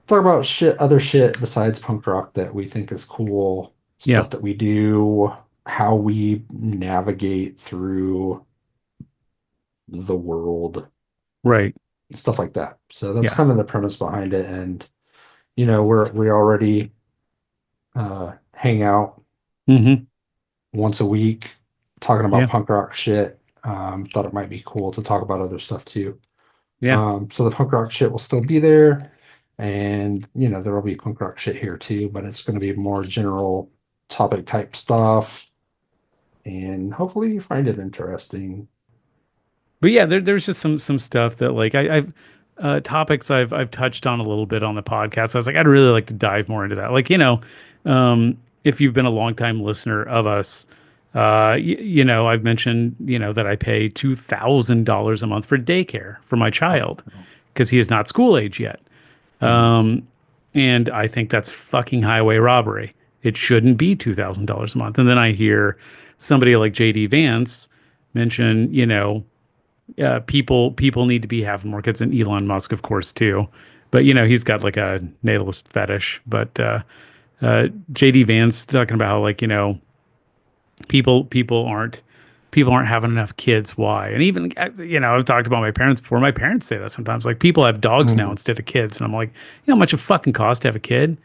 talk about other shit besides punk rock that we think is cool, yeah. stuff that we do, how we navigate through the world, Right. stuff like that. So that's Yeah. kind of the premise behind it. And, we already hang out hmm once a week talking about Yeah. punk rock shit. Thought it might be cool to talk about other stuff too. Yeah. So the punk rock shit will still be there, and there will be punk rock shit here too, but it's going to be more general topic type stuff, and hopefully you find it interesting. But yeah, there's just some stuff that like I've topics I've touched on a little bit on the podcast. I was like, I'd really like to dive more into that. Like, if you've been a longtime listener of us, I've mentioned, that I pay $2,000 a month for daycare for my child Oh, because he is not school age yet. mhm, Um, and I think that's fucking highway robbery. It shouldn't be $2,000 a month. And then I hear somebody like JD Vance mention, people need to be having more kids, and Elon Musk, of course, too. But he's got like a natalist fetish. But JD Vance talking about how, like, people people aren't people aren't having enough kids. Why? And even, I've talked about my parents before. My parents say that sometimes, like, people have dogs now mhm, instead of kids, and I'm like, how much it fucking costs to have a kid?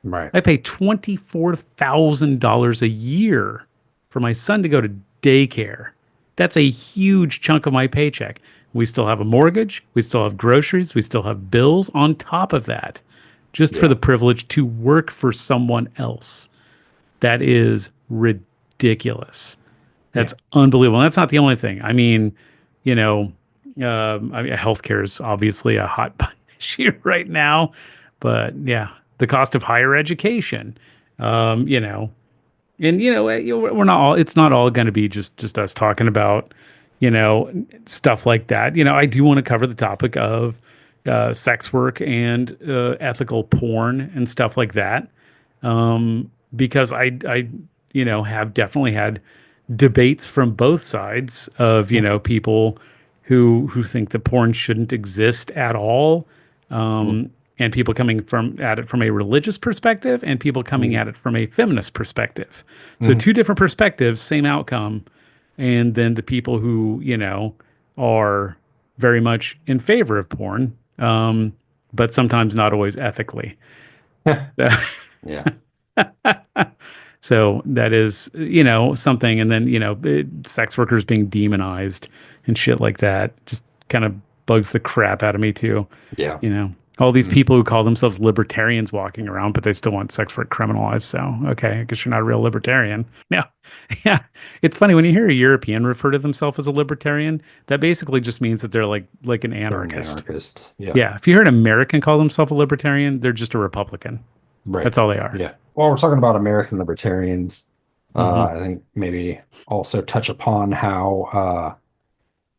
right. I pay $24,000 a year for my son to go to daycare. That's a huge chunk of my paycheck. We still have a mortgage, we still have groceries, we still have bills on top of that, just for Yeah. the privilege to work for someone else. That is ridiculous. Yeah. That's unbelievable. And that's not the only thing. I mean, you know, healthcare is obviously a hot button issue right now, but yeah, the cost of higher education, um, you know, and we're not all. It's not all going to be just us talking about, stuff like that. I do want to cover the topic of sex work and ethical porn and stuff like that, because I have definitely had debates from both sides of, people who think that porn shouldn't exist at all, Mhm, and people coming from at it from a religious perspective, and people coming mhm, at it from a feminist perspective. So mhm. two different perspectives, same outcome. And then the people who, are very much in favor of porn, but sometimes not always ethically. Yeah. So that is, something. And then, sex workers being demonized and shit like that just kind of bugs the crap out of me too. Yeah. You know, all these Mm. people who call themselves libertarians walking around, but they still want sex work criminalized. So, okay, I guess you're not a real libertarian. Yeah. Yeah. It's funny when you hear a European refer to themselves as a libertarian, that basically just means that they're like an They're an anarchist. anarchist. Yeah. Yeah. If you hear an American call themselves a libertarian, they're just a Republican. Right. That's all they are. Yeah. Well, we're talking about American libertarians. Hmm. I think maybe also touch upon how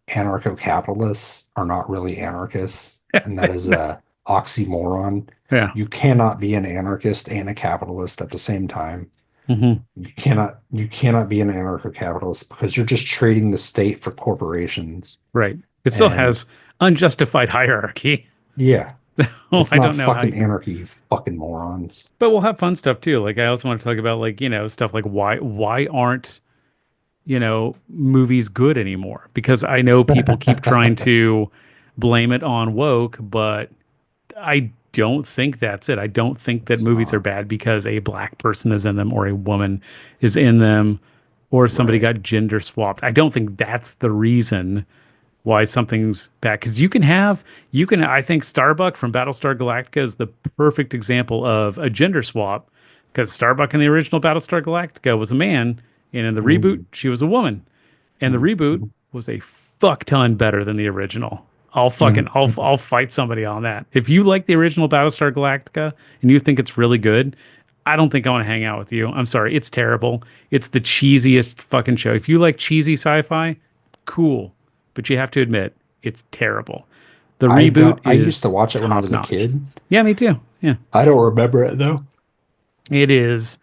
anarcho-capitalists are not really anarchists, and that is a oxymoron. Yeah. You cannot be an anarchist and a capitalist at the same time. Hmm. You cannot be an anarcho-capitalist because you're just trading the state for corporations. Right. It still And has unjustified hierarchy. yeah, Oh, it's I not don't know how fucking you, anarchy, you fucking morons. but we'll have fun stuff too. Like, I also want to talk about, like, stuff like why aren't, movies good anymore? Because I know people keep trying to blame it on woke, but I don't think that's it. I don't think that It's movies are not. bad because a black person is in them, or a woman is in them, or somebody Right. got gender swapped. I don't think that's the reason why something's bad. Because I think Starbuck from Battlestar Galactica is the perfect example of a gender swap. Because Starbuck in the original Battlestar Galactica was a man, and in the reboot, Mm, she was a woman. And the mm, reboot mm, was a fuck ton better than the original. mm, I'll fight somebody on that. If you like the original Battlestar Galactica and you think it's really good, I don't think I want to hang out with you. I'm sorry, it's terrible. It's the cheesiest fucking show. If you like cheesy sci-fi, cool, but you have to admit it's terrible. The I reboot don't. I used is to watch it when I top was a notch. kid. Yeah, me too. Yeah, I don't remember it though. it is.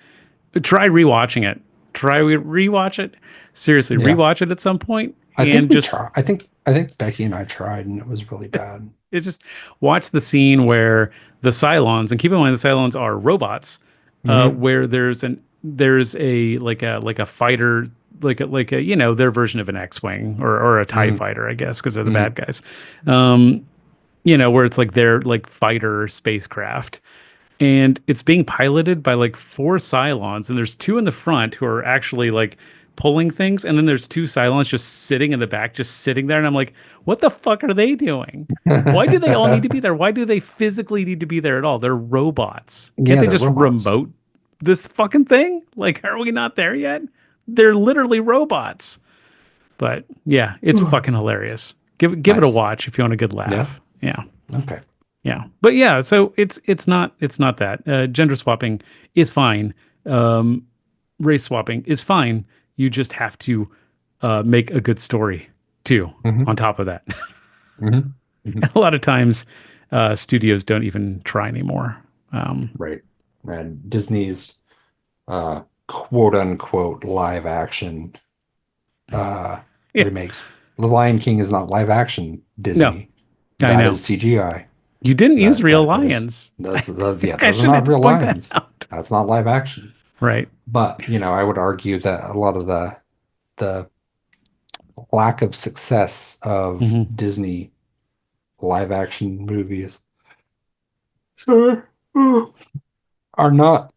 Try rewatching it. Try rewatch it. Seriously, Yeah, rewatch it at some point I think and we just tried. I think Becky and I tried, and it was really bad. it's just watch the scene where the Cylons, and keep in mind the Cylons are robots, Hmm. where there's a like a fighter, like a their version of an X-wing, or a TIE Hmm. fighter, I guess, because they're the Hmm. bad guys. Um, where it's like their like fighter spacecraft, and it's being piloted by like four Cylons, and there's two in the front who are actually like pulling things, and then there's two Cylons just sitting in the back, just sitting there, and I'm like, what the fuck are they doing? Why do they all need to be there? Why do they physically need to be there at all? They're robots. Can't Yeah, they they're just robots. remote this fucking thing? Like, are we not there yet? They're literally robots. But yeah, it's fucking hilarious. Give it a Nice. watch if you want a good Yeah. laugh. Yeah. Okay. Yeah, but yeah, so it's not that gender swapping is fine. Race swapping is fine You just have to make a good story too. Hmm. On top of that, Hmm. Hmm. and a lot of times studios don't even try anymore. Right. And Disney's quote unquote live action uh, Yeah, remakes. The Lion King is not live action no, Disney. I That know. is CGI. You didn't use real That is lions. yeah, I those are should have not to real point that lions. out. That's not live action. Right. But I would argue that a lot of the lack of success of Hmm. Disney live action movies sure, are not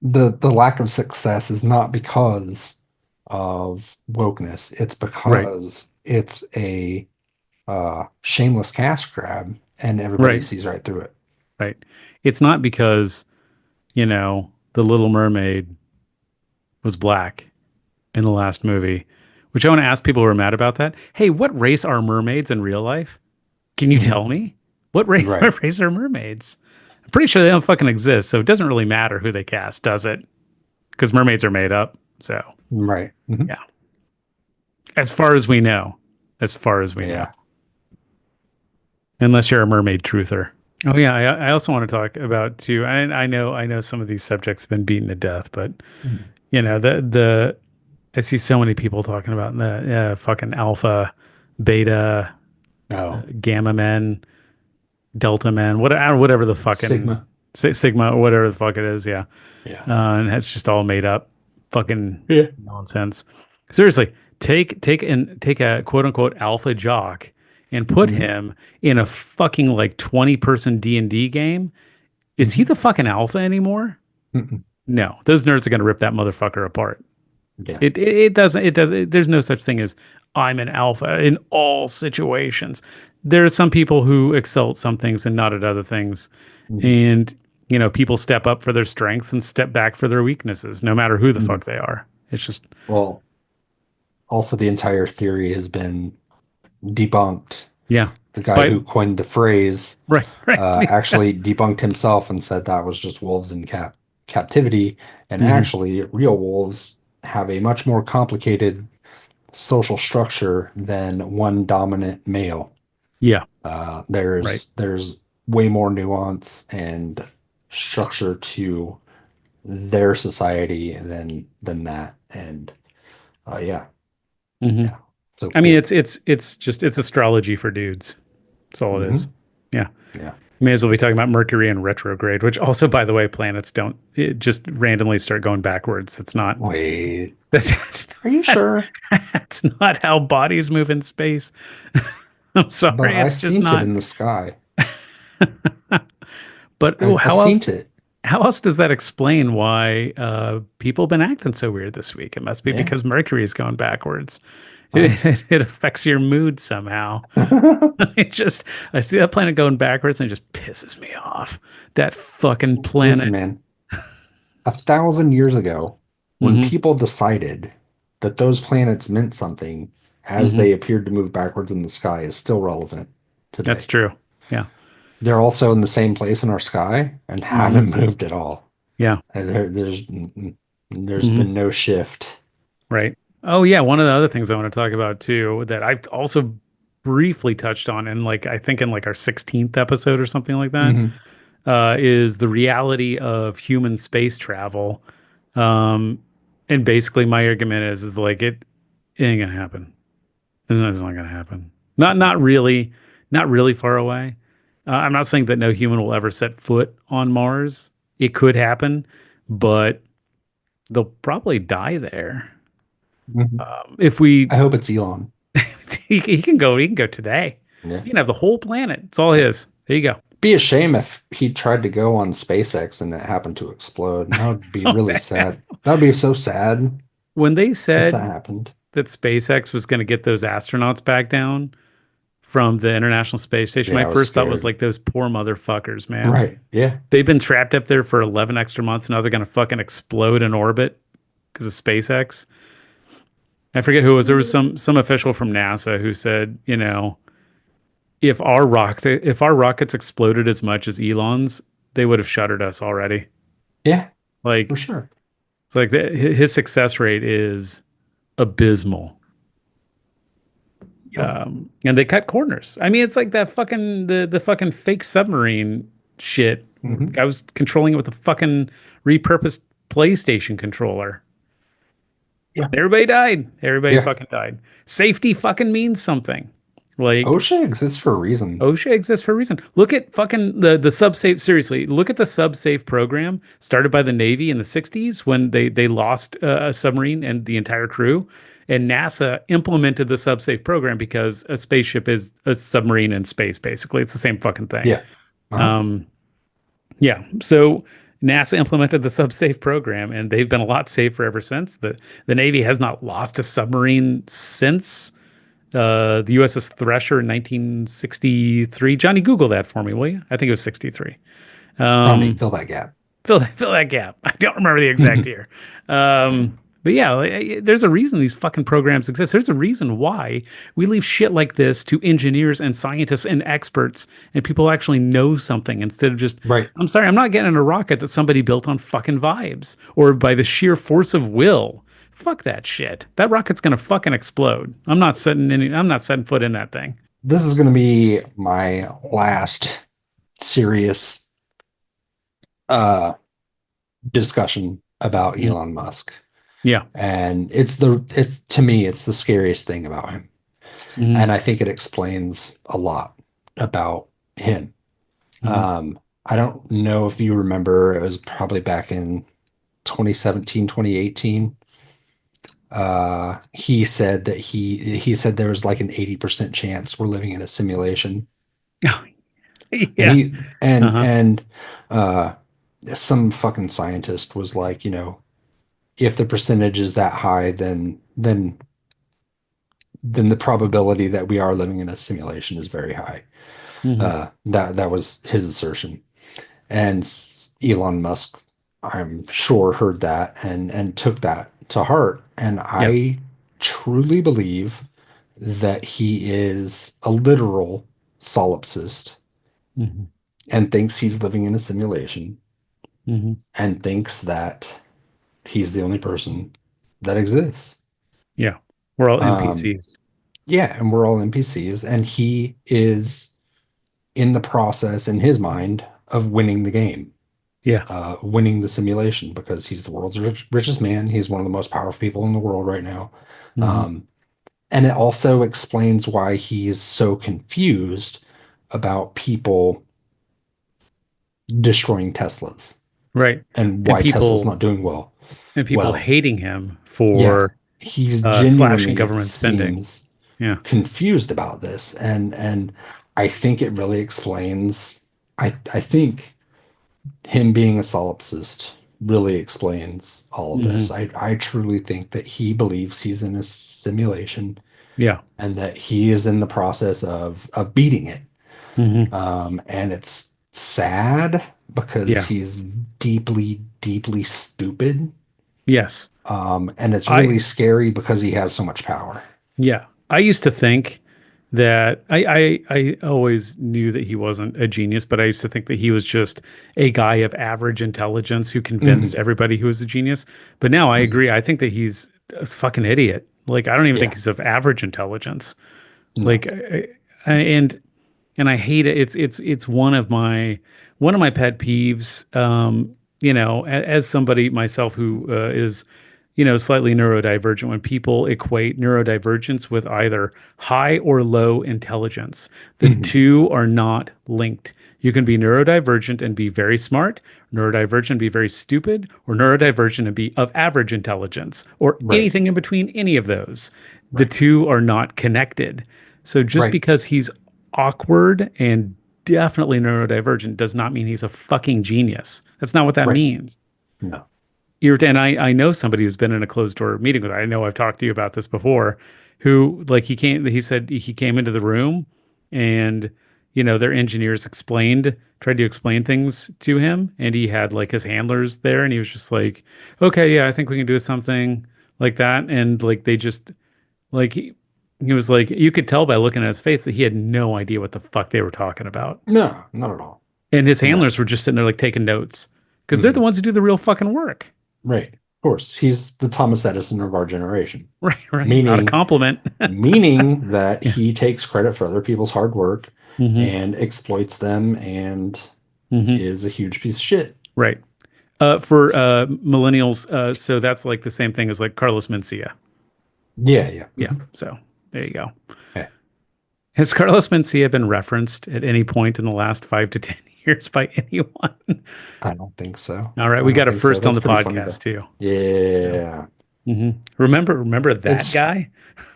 the lack of success is not because of wokeness. It's Right. because it's a shameless cash grab and everybody Right. sees right through it. Right. It's not because, the Little Mermaid was black in the last movie, which I want to ask people who are mad about that. Hey, what race are mermaids in real life? Can you Mhm. tell me? What race, Right. what race are mermaids? I'm pretty sure they don't fucking exist, so it doesn't really matter who they cast, does it? Because mermaids are made up. So, Right. Mhm. yeah. As far as we know. As far as we know. Yeah. Unless you're a mermaid truther. Oh yeah, I also want to talk about too. I know some of these subjects have been beaten to death, but Mhm. the I see so many people talking about the fucking alpha, beta, Oh, gamma men, delta men, whatever the fucking Sigma. sigma or whatever the fuck it is. Yeah, Yeah. and it's just all made up, fucking Yeah. nonsense. Seriously, take a quote unquote alpha jock and put Hmm. him in a fucking like 20-person D&D game. Is he Hmm. the fucking alpha anymore? Hmm. No, those nerds are going to rip that motherfucker apart. Yeah. It doesn't it does there's no such thing as I'm an alpha in all situations. There are some people who excel at some things and not at other things. Hmm. And people step up for their strengths and step back for their weaknesses, no matter who the Hmm. fuck they are. It's just Well, also the entire theory has been debunked. yeah. The guy But who coined the phrase right. actually debunked himself and said that was just wolves in captivity. And Hmm. actually, real wolves have a much more complicated social structure than one dominant male. Yeah, right. There's way more nuance and structure to their society than that. And yeah, Hmm. yeah, so I mean, cool. it's astrology for dudes. That's all it is. Hmm. Yeah. Yeah. May as well be talking about Mercury in retrograde, which also, by the way, planets don't just randomly start going backwards. That's not Wait, that's are you not, sure? that's not how bodies move in space. I'm But sorry, I it's just seen it not. in the sky. But I how else? seen it. How else does that explain why people have been acting so weird this week? It must be Yeah. because Mercury is going backwards. Uh, It affects your mood somehow. It just, I see that planet going backwards and it just pisses me off. That fucking Listen, planet. man, 1,000 years ago, when Hmm. people decided that those planets meant something as Hmm. they appeared to move backwards in the sky is still relevant That's today. true. Yeah. They're also in the same place in our sky and Hmm. haven't moved at all. Yeah. And there's Hmm. been no shift. Right. Oh, yeah. One of the other things I want to talk about too that I've also briefly touched on in like, I think in like our 16th episode or something like that, Hmm. is the reality of human space travel. Um, and basically my argument is like, it ain't gonna happen. It's not gonna happen. Not really, not really far away. I'm not saying that no human will ever set foot on Mars. It could happen, but they'll probably die there. Hmm. If we, I hope it's Elon. he can go. He can go today. Yeah. He can have the whole planet. It's all his. There you go. Be a shame if he tried to go on SpaceX and it happened to explode. That would be Oh, really man. sad. That would be so sad When they if that said happened. that SpaceX was going to get those astronauts back down from the International Space Station, my Yeah, I was first thought was scared. like those poor motherfuckers, man. Right. Yeah. They've been trapped up there for 11 extra months. Now they're going to fucking explode in orbit because of SpaceX. I forget who it was. There was some official from NASA who said, if our rockets exploded as much as Elon's, they would have shuttered us already. Yeah, for Like sure. It's like his success rate is abysmal. Yep. And they cut corners. I mean, it's like that fucking the fucking fake submarine shit. Hmm. I was controlling it with a fucking repurposed PlayStation controller. Yeah. Everybody died. Everybody Yeah. fucking died. Safety fucking means something. Like OSHA exists for a reason. OSHA exists for a reason. Look at fucking the subsafe. Seriously, look at the subsafe program started by the Navy in the '60s when they lost a submarine and the entire crew, and NASA implemented the subsafe program because a spaceship is a submarine in space. Basically, it's the same fucking thing. Yeah. Uh-huh. Um, yeah. So NASA implemented the subsafe program, and they've been a lot safer ever since. The Navy has not lost a submarine since the USS Thresher in 1963. Johnny, Google that for me, will you? I think it was 63. Johnny, Um, fill that gap. fill that gap. I don't remember the exact year. But yeah, there's a reason these fucking programs exist. There's a reason why we leave shit like this to engineers and scientists and experts and people who actually know something instead of just, Right. I'm sorry, I'm not getting in a rocket that somebody built on fucking vibes or by the sheer force of will. Fuck that shit. That rocket's gonna fucking explode. I'm not setting foot in that thing. This is going to be my last serious uh discussion about Mm. Elon Musk. Yeah. And it's to me it's the scariest thing about him. Hmm. And I think it explains a lot about him. Hmm. I don't know if you remember, it was probably back in 2017, 2018. He said that he said there was like an 80% chance we're living in a simulation. And Yeah. he and Uh-huh. and uh some fucking scientist was like, if the percentage is that high, then the probability that we are living in a simulation is very high. Hmm. That was his assertion. And Elon Musk, I'm sure, heard that and took that to heart. And Yep. I truly believe that he is a literal solipsist Hmm. and thinks he's living in a simulation Hmm. and thinks that he's the only person that exists. Yeah. We're all Um, NPCs. yeah, and we're all NPCs, and he is in the process in his mind of winning the game, Yeah. winning the simulation because he's the world's richest man. He's one of the most powerful people in the world right now. Hmm. Um, and it also explains why he's so confused about people destroying Teslas Right. and And why Tesla's people not doing well. and people Well, hating him yeah, for he's slashing genuinely, it government spending. seems, Yeah. confused about this, and I think it really explains. I think him being a solipsist really explains all of this. Hmm. I truly think that he believes he's in a simulation Yeah. and that he is in the process of beating it. Hmm. And it's sad because Yeah. he's deeply, deeply stupid. Yes. And it's I really scary because he has so much power. Yeah. I used to think that I always knew that he wasn't a genius, but I used to think that he was just a guy of average intelligence who convinced Mhm, everybody he was a genius. But now I mhm. agree. I think that he's a fucking idiot. Like I don't even think Yeah, he's of average intelligence. no. Like and I hate it. It's one of my pet peeves. As somebody myself who is slightly neurodivergent, when people equate neurodivergence with either high or low intelligence. The Mhm. two are not linked. You can be neurodivergent and be very smart, neurodivergent and be very stupid, or neurodivergent and be of average intelligence, or Right, anything in between any of those. The right, two are not connected. So just right, because he's awkward and definitely neurodivergent does not mean he's a fucking genius. That's not what that right. means. No. And I know somebody who's been in a closed door meeting with. I know I've talked to you about this before. Who like he said he came into the room, and their engineers tried to explain things to him, and he had like his handlers there, and he was just like, okay, yeah, I think we can do something like that, and like they just like he was like, you could tell by looking at his face that he had no idea what the fuck they were talking about, No, not at all. and his No. handlers were just sitting there like taking notes because they're the Mhm. ones who do the real fucking work. Right. course, he's the Thomas Edison of our generation, Right, right. Not a meaning compliment. meaning that Yeah. he takes credit for other people's hard work Hmm. and exploits them and Hmm. is a huge piece of shit. Right. For millennials, so that's like the same thing as like Carlos Mencia. Yeah, yeah. Yeah. So there you go. Okay. Has Carlos Mencia been referenced at any point in the last 5 to 10 years by anyone? I don't think so. All right, I we don't got a think so. first on That's the pretty funny podcast though. too. So, Yeah. remember that It's guy?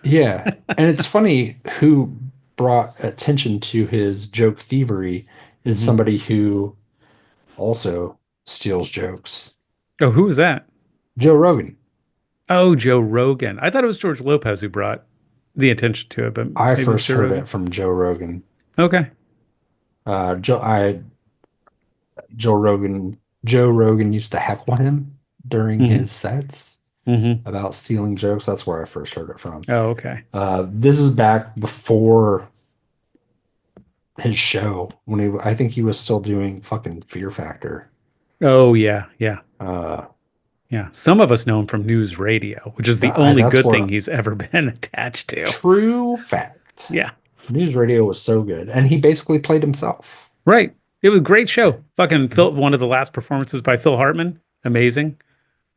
yeah. And it's funny who brought attention to his joke thievery is Hmm. somebody who also steals jokes. Oh, who was that? Joe Rogan. Oh, Joe Rogan. I thought it was George Lopez who brought the attention to it, but I maybe it's first Joe heard Rogan. it from Joe Rogan. Okay. Uh, Joe, I Joe Rogan. Joe Rogan used to heckle him during Hmm. his sets Hmm. about stealing jokes. That's where I first heard it from. Oh, okay. This is back before his show when I think he was still doing fucking Fear Factor. Oh, yeah, yeah, Uh, yeah. Some of us know him from news radio, which is the only that's good thing where he's ever been attached to. true fact. Yeah. News radio was so good, and he basically played himself. Right. It was a great show. Fucking Phil, one of the last performances by Phil Hartman. Amazing.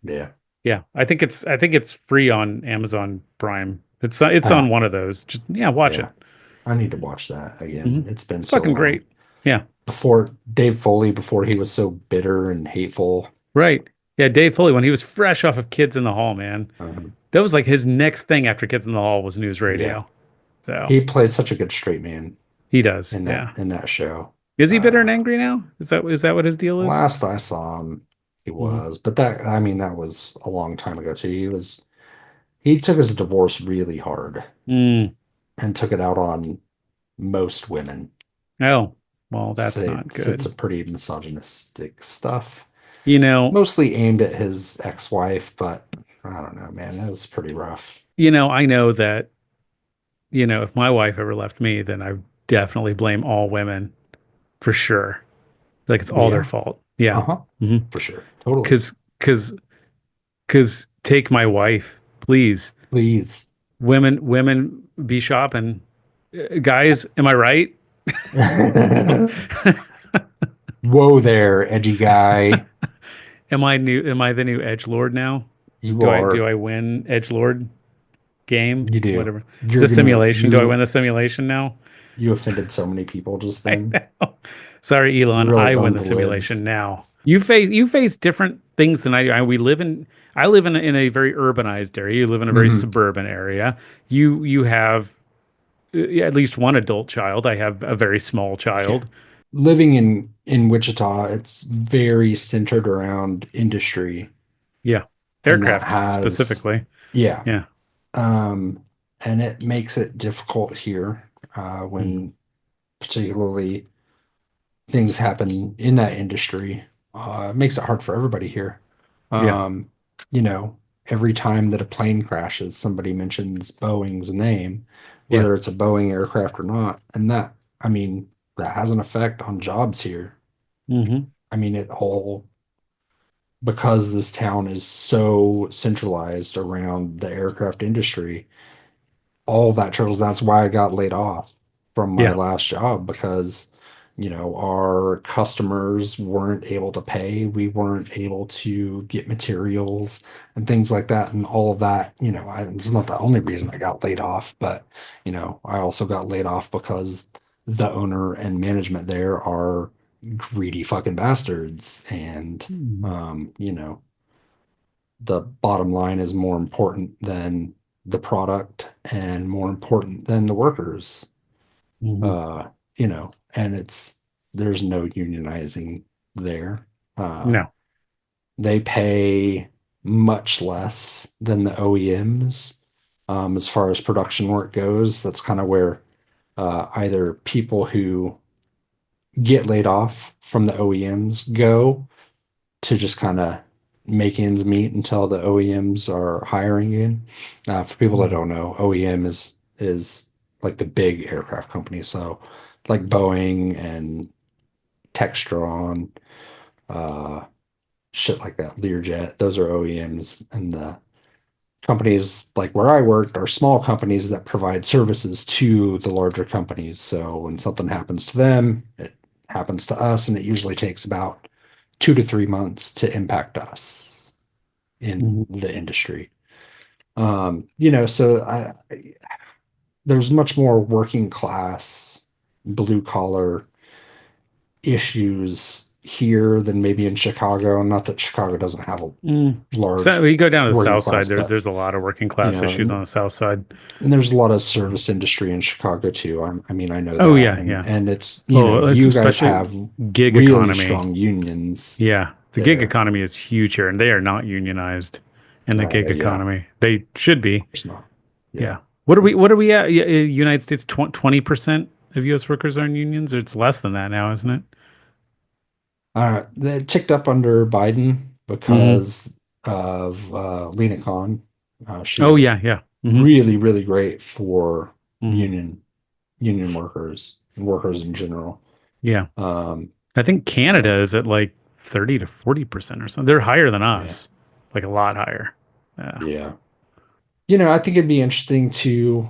Yeah, Yeah. I think it's free on Amazon Prime. It's uh, on one of those. Just yeah, watch it. yeah. I need to watch that Hmm. again. It's been It's so fucking long. great. Yeah. Before Dave Foley, before he was so bitter and hateful. Right. Yeah, Dave Foley, when he was fresh off of Kids in the Hall, man. Um, That was like his next thing after Kids in the Hall was news yeah, radio. So he played such a good straight man he does. in that Yeah. show. Is he bitter and Uh, angry now? Is that what his deal is? Last I saw him, he Hmm. was, but that I mean that was a long time ago too. He took his divorce really hard Mm. and took it out on most women. Oh, well, that's Say not it's good. a pretty misogynistic stuff. You know, Mostly aimed at his ex-wife, but I don't know, man. It was pretty rough. I know that, if my wife ever left me, then I definitely blame all women for sure. Like it's all their Yeah. fault. Yeah. Uh-huh. Hmm. For sure. Totally. Cause take my wife, please. Please. Women be shopping. Guys, am I right? Whoa there, edgy guy. Am I the new edge lord now? You Do I are. win edge lord game? You do. Whatever. You're The gonna simulation. Do I win you the simulation now? you offended so many people just I then. know. Sorry, You Elon. really I win burned the the simulation libs. now. You face different things than I do. I live in a very urbanized area. You live in a very Hmm. suburban area. You have at least one adult child. I have a very small Yeah. child. Living in Wichita, it's very centered around industry, Yeah. and that Aircraft has specifically. yeah. Yeah. Um, and it makes it difficult here Mhm. when particularly things happen in that industry. It makes it hard for everybody here. Yeah. Um, you know, every time that a plane crashes, somebody mentions Boeing's name, Yeah. whether it's a Boeing aircraft or not. And that, I mean, that has an effect on jobs here. Hmm. I mean, it all because this town is so centralized around the aircraft industry, all that trickles. That's why I got laid off from my Yeah. last job because, our customers weren't able to pay. We weren't able to get materials and things like that. And all of that, it's not the only reason I got laid off, but, I also got laid off because the owner and management there are greedy fucking bastards. And, Hmm. the bottom line is more important than the product and more important than the workers. Hmm. And there's no unionizing there. Uh, No. they pay much less than the OEMs as far as production work goes. That's kind of where either people who get laid off from the OEMs go to just kind of make ends meet until the OEMs are hiring in. For people that Mhm. don't know, OEM is like the big aircraft company. So like Boeing and Textron, uh, shit like that. Learjet, those are OEMs, and the companies like where I worked are small companies that provide services to the larger companies. So when something happens to them, it happens to us, and it usually takes about 2 to 3 months to impact us in Mhm. the industry. So there's much more working class, blue collar issues here than maybe in Chicago. Not that Chicago doesn't have a Mm. So large you go down to the working south side, class, but there's a lot of working class issues on and the south side. there's a lot of service industry in Chicago too. I mean, I know Oh that, yeah, and yeah. and it's It's you guys especially have gig really economy. strong unions Yeah, the gig there. economy is huge here, and they are not unionized in the gig Yeah, of economy. They should be. course not. Yeah. Yeah. What are we at? Yeah, United States 20% of U.S. workers are in unions, or it's less than that now, isn't it? They ticked up under Biden Mm-hmm. because of Lena Khan. Oh She's yeah, yeah. Mm-hmm. really, really great for Mm-hmm. union workers and workers in general. Yeah. Um, I think Canada but is at like 30 to 40% or something. They're higher than yeah, us, like a lot higher. Yeah. yeah. I think it'd be interesting to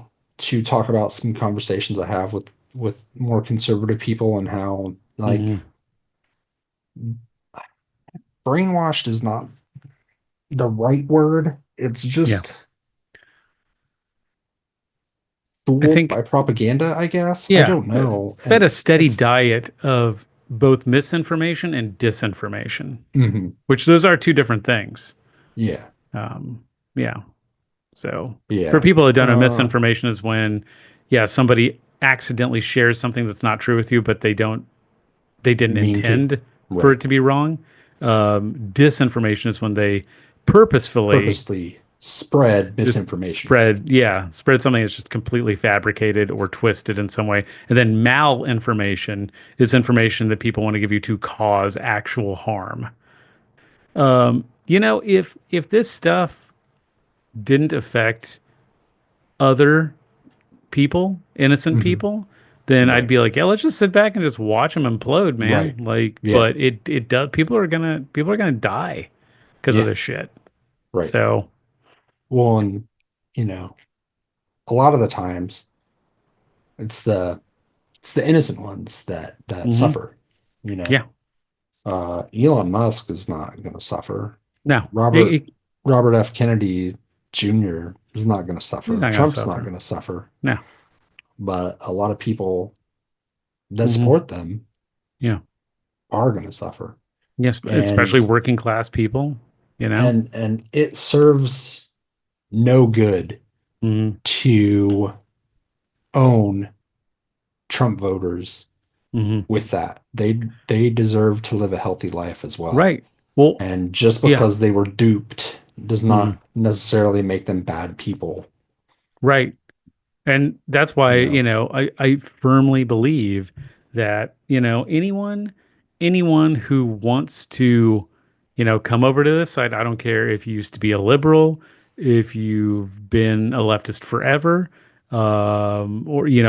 talk about some conversations I have with more conservative people and how like Mm-hmm. brainwashed is not the right word. It's Yeah. just I fooled by think, propaganda, I guess. I yeah, don't know. fed And a steady it's diet of both misinformation and disinformation, mhm, which those are two different things. yeah, Yeah. So for yeah. people that don't know, Uh misinformation is when, yeah, somebody accidentally shares something that's not true with you, but they didn't mean to intend for it right. to be wrong. Disinformation is when they purposefully Purposely spread just misinformation. spread something that's just completely fabricated or twisted in some way. And then malinformation is information that people want to give you to cause actual harm. If this stuff didn't affect other people, innocent Mhm, people, then I'd right. be like, yeah, let's just sit back and just watch them implode, man. Right. Like, Yeah. but it does. People are gonna die because of Yeah. this shit. Right. So, Well, and you know, a lot of the times it's the innocent ones that mhm. suffer. You know, Yeah, Elon Musk is not going to suffer. no, Robert Robert F. Kennedy Jr. is not going to he's suffer. not gonna Trump's not suffer. going to suffer. No, But a lot of people that hmm, support them yeah, are going to suffer. yes, especially And working class people. You know, it serves no good hmm, to own Trump voters hmm, with that. They deserve to live a healthy life as well. right. Well, And just yeah, because they were duped does hmm, not necessarily make them bad people, right. And that's why, you know. I firmly believe that, anyone who wants to, come over to this side, I don't care if you used to be a liberal, if you've been a leftist forever, or,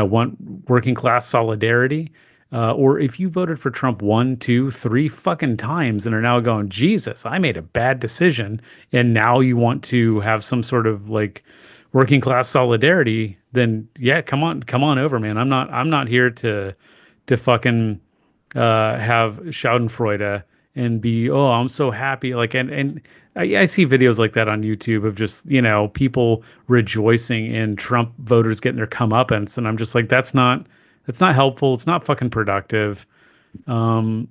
want working class solidarity, or if you voted for Trump one, two, three fucking times and are now going, Jesus, I made a bad decision. And now you want to have some sort of like, working class solidarity, then yeah, come on over, man. I'm not here to fucking have Schadenfreude and be, oh, I'm so happy. Like, and I see videos like that on YouTube of just, people rejoicing in Trump voters getting their comeuppance. And I'm just like, that's not helpful. It's not fucking productive. Um,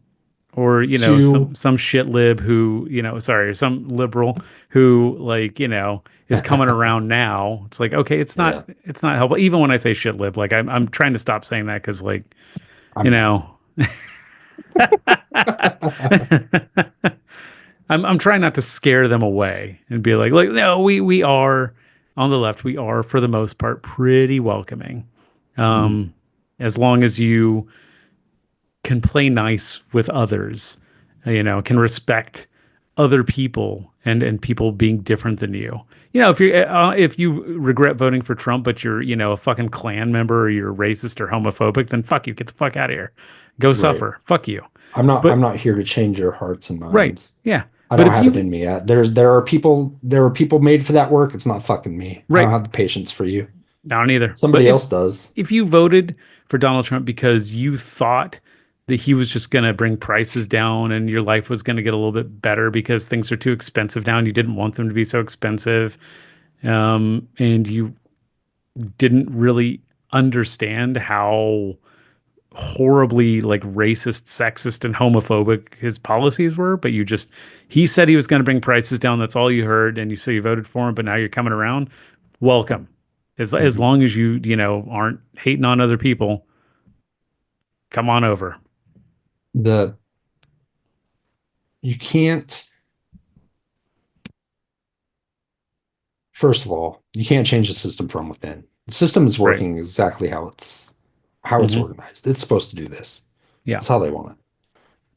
or To some shit lib who sorry, some liberal who like is coming around now. It's like, okay, it's not yeah, it's not helpful. Even when I say shit lib, like I'm trying to stop saying that because like you I'm not. know I'm trying not to scare them away and be like no, we are on the left, we are for the most part pretty welcoming, Mhm. um as long as you can play nice with others, can respect other people and people being different than you. If you regret voting for Trump, but you're a fucking Klan member or you're racist or homophobic, then fuck you, get the fuck out of here, go Right. suffer, fuck you. I'm But not here to change your hearts and right, minds. yeah. I But don't if have it you, in me yet. There are people made for that work. It's not fucking me. I don't right, have the patience for you. I don't either. But Somebody else does. if you voted for Donald Trump because you thought that he was just going to bring prices down and your life was going to get a little bit better because things are too expensive now and you didn't want them to be so expensive, and you didn't really understand how horribly like racist, sexist, and homophobic his policies were, but he said he was going to bring prices down. That's all you heard, and you say you voted for him, but now you're coming around. Welcome. As Mhm. long as aren't hating on other people, come on over. The you can't First of all, you can't change the system from within. The system is Right. working exactly how it's Hmm. organized. It's supposed to do this. Yeah. It's how they want it.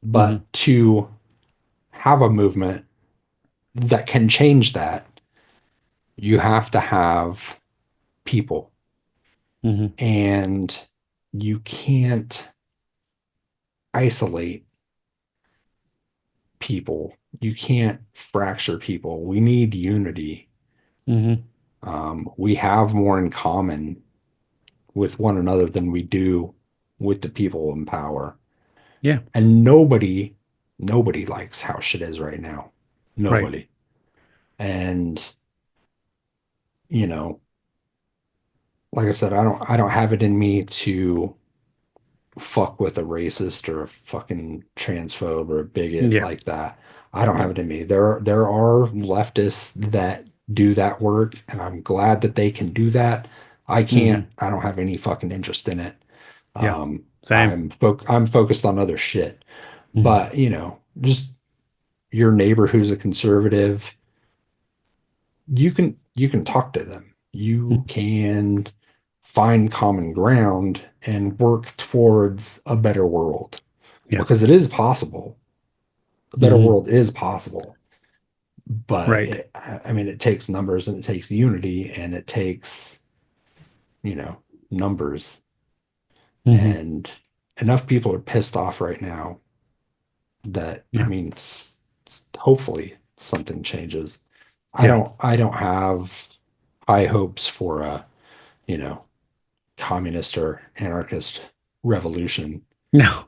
Hmm. But to have a movement that can change that, you have to have people. Hmm. And you can't isolate people. You can't fracture people. We need unity. Hmm. We have more in common with one another than we do with the people in power. Yeah. And nobody likes how shit is right now. Right. Nobody. And, you know, like I said, I don't have it in me to fuck with a racist or a fucking transphobe or a bigot Yeah. like that. I don't Yeah. have it in me. There are leftists that do that work, and I'm glad that they can do that. I can't. Hmm. I don't have any fucking interest in it. Yeah. Um, Same. I'm focused on other shit. Hmm. But, just your neighbor who's a conservative, you can talk to them. You can find common ground and work towards a better world Yeah. because it is possible. A better Hmm. world is possible, but Right. I mean, it takes numbers and it takes unity and it takes, numbers. Hmm. And enough people are pissed off right now that, I Yeah. mean, hopefully something changes. I Yeah. don't I don't have high hopes for a, you know, communist or anarchist revolution, No.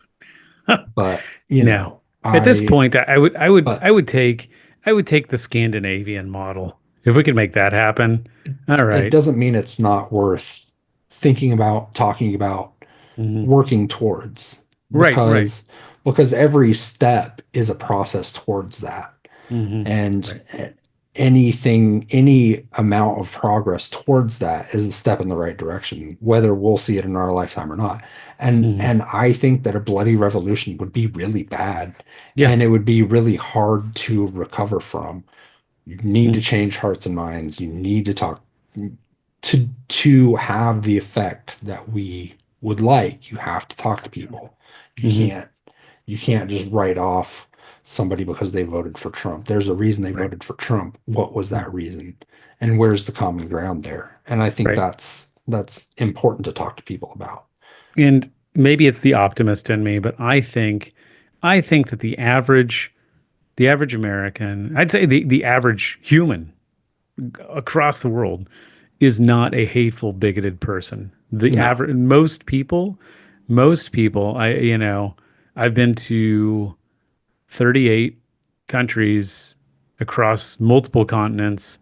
but No. At this point, but I would take the Scandinavian model. If we could make that happen. All it right. doesn't mean it's not worth thinking about, talking about, Hmm. working towards, Right, right. because every step is a process towards that. Hmm. And Right. any amount of progress towards that is a step in the right direction, whether we'll see it in our lifetime or not. And Hmm. and I think that a bloody revolution would be really bad, Yeah. and it would be really hard to recover from. You need to Mm. change hearts and minds. You need to talk to have the effect that we would like. You have to talk to people. You Hmm. can't you can't just write off somebody because they voted for Trump. There's a reason they Right. voted for Trump. What was Mm. that reason? And where's the common ground there? And I think Right. that's important to talk to people about. And maybe it's the optimist in me, but I think that the average American, I'd say the average human across the world is not a hateful, bigoted person. The No. average most people, I've been to 38 countries across multiple continents.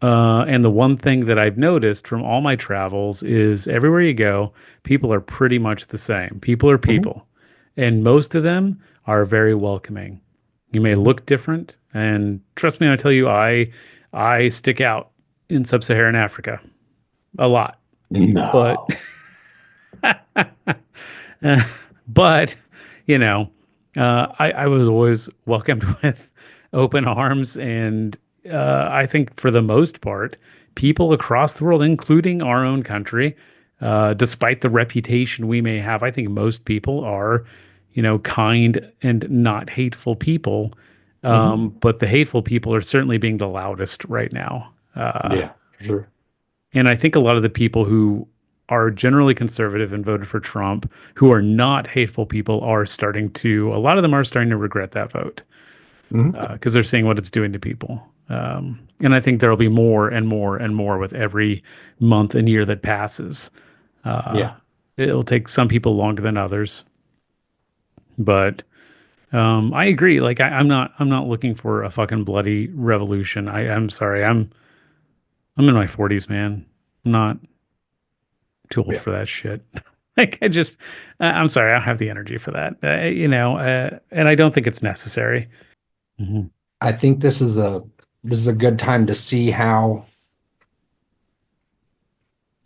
And the one thing that I've noticed from all my travels is everywhere you go, people are pretty much the same. People are Mhm, people, and most of them are very welcoming. You may mhm. look different, and trust me when I tell you, I stick out in sub-Saharan Africa a lot. But No. but you know, I was always welcomed with open arms, and I think for the most part, people across the world, including our own country, despite the reputation we may have, I think most people are, kind and not hateful people. Mhm. But the hateful people are certainly being the loudest right now. Yeah, for sure. And I think a lot of the people who are generally conservative and voted for Trump, who are not hateful people, a lot of them are starting to regret that vote. Mhm. because they're seeing what it's doing to people. And I think there'll be more and more and more with every month and year that passes. Uh, Yeah. it'll take some people longer than others, but I agree. Like I'm not looking for a fucking bloody revolution. I'm sorry. I'm in my 40s, man. I'm not too old Yeah. for that shit. Like I'm sorry. I don't have the energy for that. And I don't think it's necessary. Hmm. I think this is a good time to see how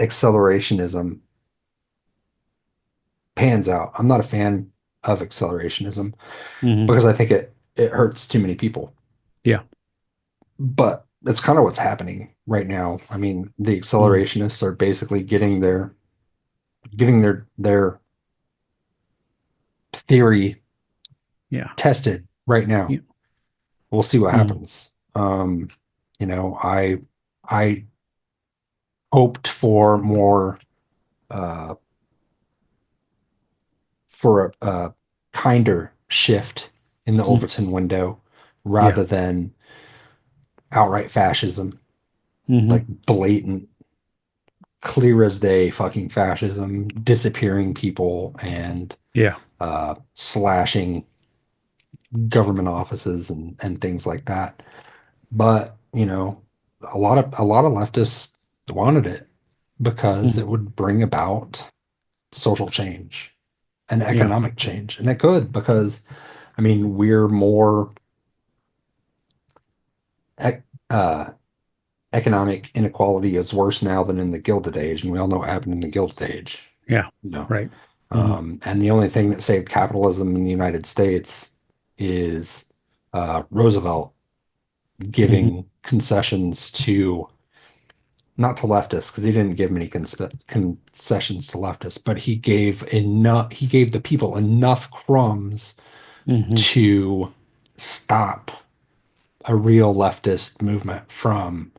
accelerationism pans out. I'm not a fan of accelerationism Hmm. because I think it hurts too many people. Yeah. But that's kind of what's happening right now. I mean, the Hmm. accelerationists are basically getting their theory Yeah. tested right now. Yeah. We'll see what Hmm. happens. You know, I hoped for more uh for a kinder shift in the Hmm. Overton window Yeah. rather than outright fascism, like Hmm. blatant, clear as day fucking fascism, disappearing people and Yeah. slashing government offices and things like that. But, you know, a lot of leftists wanted it because it Hmm. would bring about social change and Yeah. economic change. And it could because I mean, we're more ec uh economic inequality is worse now than in the Gilded Age, and we all know what happened in the Gilded Age, Yeah. you know. Right. Hmm. And the only thing that saved capitalism in the United States is Roosevelt Hmm. giving concessions to not to leftists because he didn't give many concessions to leftists, but he gave the people enough crumbs Hmm. to stop a real leftist movement from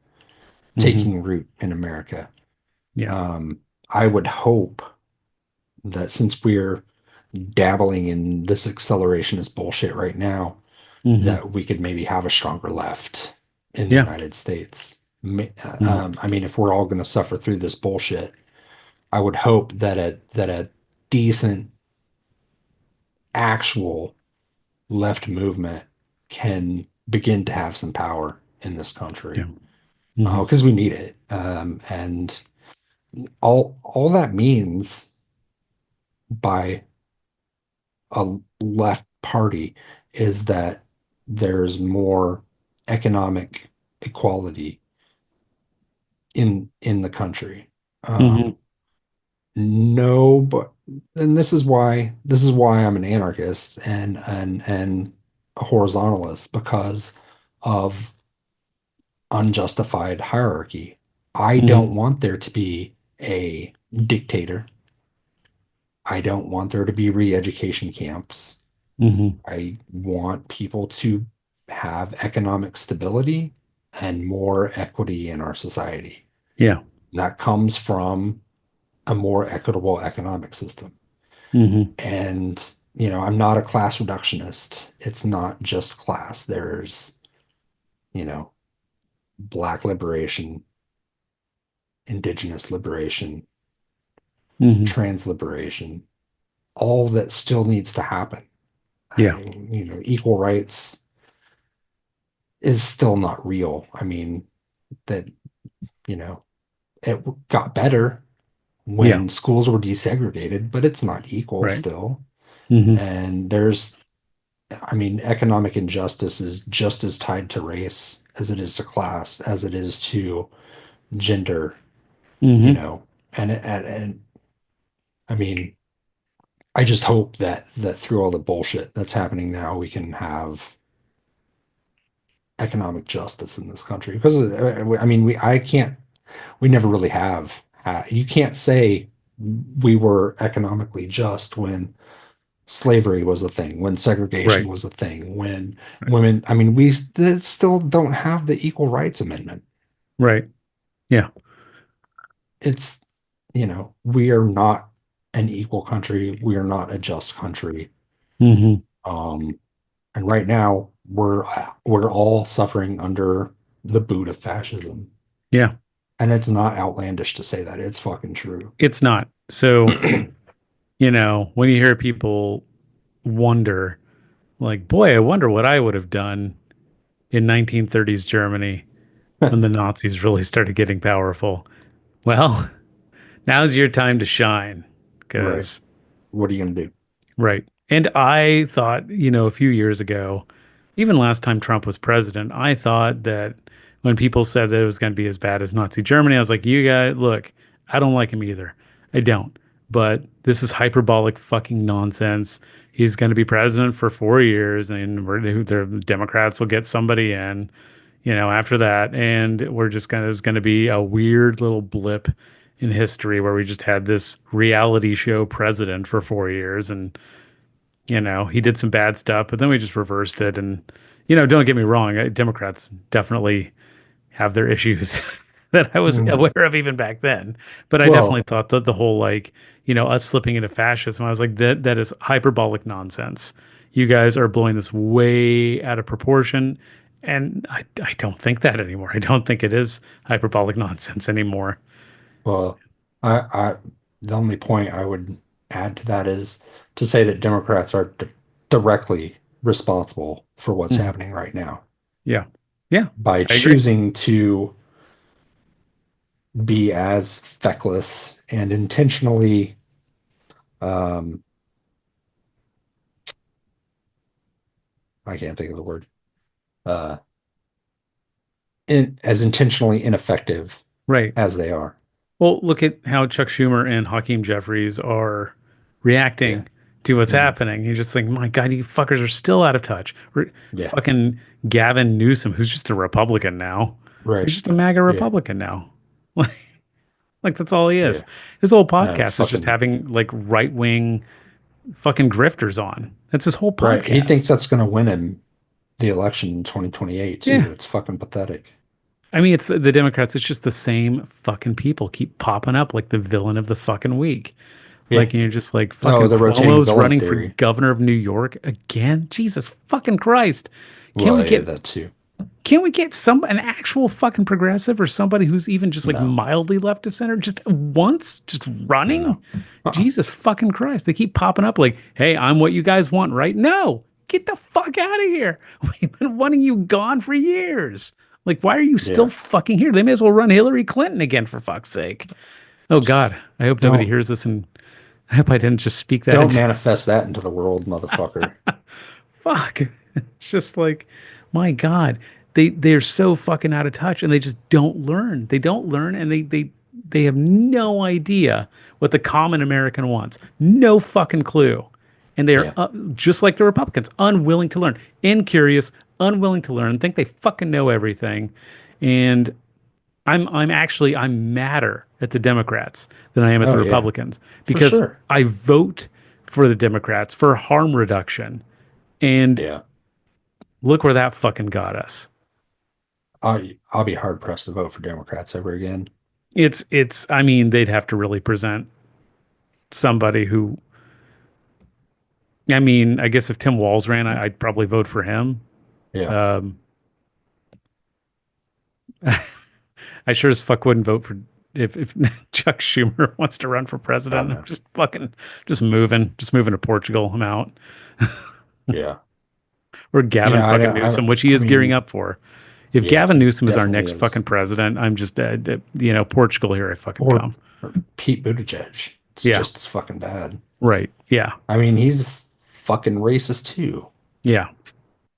Hmm. taking root in America. Yeah. Um, I would hope that since we're dabbling in this accelerationist bullshit right now, Hmm. that we could maybe have a stronger left in the Yeah. United States. Hmm. I mean, if we're all going to suffer through this bullshit, I would hope that a decent actual left movement can begin to have some power in this country Yeah. Hmm. because we need it. And all that means by a left party is that there's more economic equality in the country. Hmm. No, but and this is why I'm an anarchist and a horizontalist because of unjustified hierarchy. I Hmm. don't want there to be a dictator. I don't want there to be re-education camps. Hmm. I want people to have economic stability and more equity in our society. Yeah. That comes from a more equitable economic system. Hmm. And, you know, I'm not a class reductionist. It's not just class. There's, you know, black liberation, indigenous liberation, Hmm. trans liberation, all that still needs to happen. Yeah. You know, equal rights is still not real. I mean, that, you know, it got better Yeah. when schools were desegregated, but it's not equal Right. still. Hmm. And I mean, economic injustice is just as tied to race as it is to class, as it is to gender, you Hmm. know. And I mean, I just hope that through all the bullshit that's happening now, we can have economic justice in this country. Because I mean, we never really have. You can't say we were economically just when slavery was a thing, when segregation Right. was a thing, when Right. women, I mean, still don't have the Equal Rights Amendment. Right. Yeah. It's, you know, we are not an equal country. We are not a just country. Hmm. Um, and right now, we're we're all suffering under the boot of fascism. Yeah, And it's not outlandish to say that. It's fucking true. it's not. So, when you hear people wonder, like, boy, I wonder what I would have done in 1930s Germany when the Nazis really started getting powerful. Well, now's your time to shine Right. because, What are you gonna do? right. And I thought, a few years ago, even last time Trump was president, I thought that when people said that it was going to be as bad as Nazi Germany, I was like, you guys, look, I don't like him either. I don't. But this is hyperbolic fucking nonsense. He's going to be president for 4 years, and the Democrats will get somebody in, after that, and we're just going to, it's going to be a weird little blip in history where we just had this reality show president for 4 years, and he did some bad stuff, but then we just reversed it. And, don't get me wrong, Democrats definitely have their issues that I was Mhm. aware of even back then. But I definitely Well, thought that the whole, like, us slipping into fascism, I was like, that is hyperbolic nonsense. You guys are blowing this way out of proportion. And I don't think that anymore. I don't think it is hyperbolic nonsense anymore. well, I the only point I would add to that is to say that Democrats are directly responsible for what's Mhm. happening right now Yeah. Yeah. by I agree. choosing to be as feckless and intentionally um I can't think of the word uh as intentionally ineffective Right. as they are. Well, look at how Chuck Schumer and Hakeem Jeffries are Yeah. reacting to what's Mhm. happening. You just think, my God, you fuckers are still out of touch. Yeah. Fucking Gavin Newsom, who's just a Republican now. He's Right. just a MAGA Yeah. Republican now. Like, like that's all he is. Yeah. His whole podcast is just Fucking having like right wing fucking grifters on. That's his whole right. He podcast. thinks that's going to win him the election in 2028 Yeah. too. It's fucking pathetic. I mean, it's the Democrats. It's just the same fucking people keep popping up like the villain of the fucking week. Yeah. Like, and you're just like, Oh, fucking the rotating Cuomo's villain running for theory. governor of New York again. Jesus fucking Christ. Can't we Well, yeah, get that too. can't we get an actual fucking progressive or somebody who's even just like No, mildly left of center just once just running? no. Uh-uh. Jesus fucking Christ. They keep popping up like, hey, I'm what you guys want, right? No. Get the fuck out of here. We've been wanting you gone for years. Like, why are you still Yeah. fucking here? They may as well run Hillary Clinton again, for fuck's sake. Oh God. I hope nobody Don't hears this, and I hope I didn't just speak that don't into manifest that into the world, motherfucker. fuck. It's just like, my God, they're so fucking out of touch, and they just don't learn. They don't learn, and they have no idea what the common American wants. No fucking clue. And they are Yeah. just like the Republicans, unwilling to learn, incurious, unwilling to learn, think they fucking know everything. And I'm madder at the Democrats than I am at the Oh yeah, Republicans for because sure. I vote for the Democrats for harm reduction. And Yeah. look where that fucking got us. I'll be hard pressed to vote for Democrats ever again. I mean, they'd have to really present somebody who, I mean, I guess if Tim Walz ran, I'd probably vote for him. Yeah. Um, I sure as fuck wouldn't vote for if Chuck Schumer wants to run for I president. I'm know. just fucking just moving to Portugal. I'm out. Yeah. Or Gavin Yeah, fucking Newsom, which he I is gearing mean, up for. If yeah, Gavin he Newsom is our definitely next is. fucking president, I'm just Portugal, here I fucking Or, come. or Pete Buttigieg. It's Yeah, just as fucking bad. right. Yeah, I mean, he's fucking racist too. yeah.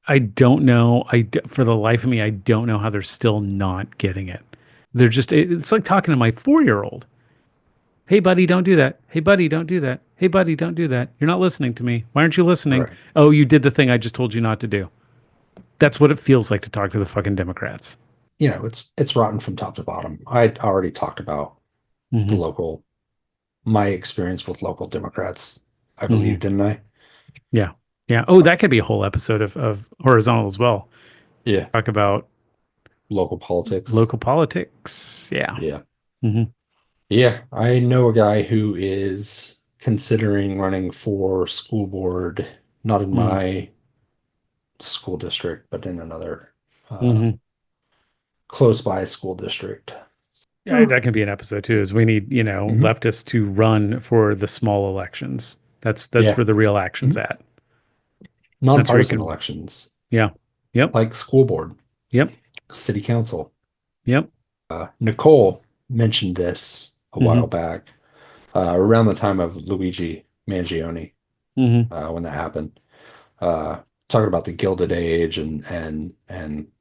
I don't know. For the life of me, I don't know how they're still not getting it. They're just, it's like talking to my 4-year-old. Hey, buddy, don't do that. Hey, buddy, don't do that. Hey, buddy, don't do that. You're not listening to me. Why aren't you listening? Right. Oh, you did the thing I just told you not to do. That's what it feels like to talk to the fucking Democrats. It's rotten from top to bottom. I already talked about the Hmm. local my experience with local Democrats, I Hmm. believe, didn't I? Yeah. Yeah. Oh, that could be a whole episode of horizontal as well. Yeah. Talk about Local politics. local politics. Yeah. Yeah. Hmm. Yeah. I know a guy who is considering running for school board, not in Hmm. my school district, but in another Hmm. close by school district. Yeah, that can be an episode too. Is we need Mhm. leftists to run for the small elections. That's Yeah. where the real action's Mhm. at. That's where you Nonpartisan can. elections, Yeah. Yep. like school board, Yep. city council. Yep. Nicole mentioned this a while Hmm. back, around the time of Luigi Mangione, Hmm. when that happened. Talking about the Gilded Age and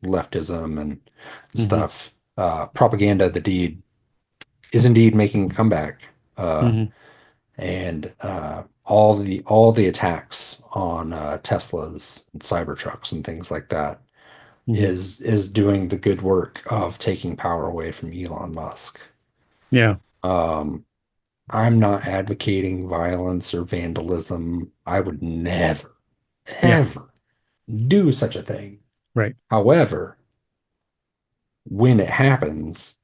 leftism and Hmm. stuff. Propaganda, the deed, is indeed making a comeback. Hmm. And all the attacks on Teslas and Cybertrucks and things like that Hmm. is doing the good work of taking power away from Elon Musk. Yeah. Um, I'm not advocating violence or vandalism. I would never, Yeah. ever do such a thing. Right. However, when it happens,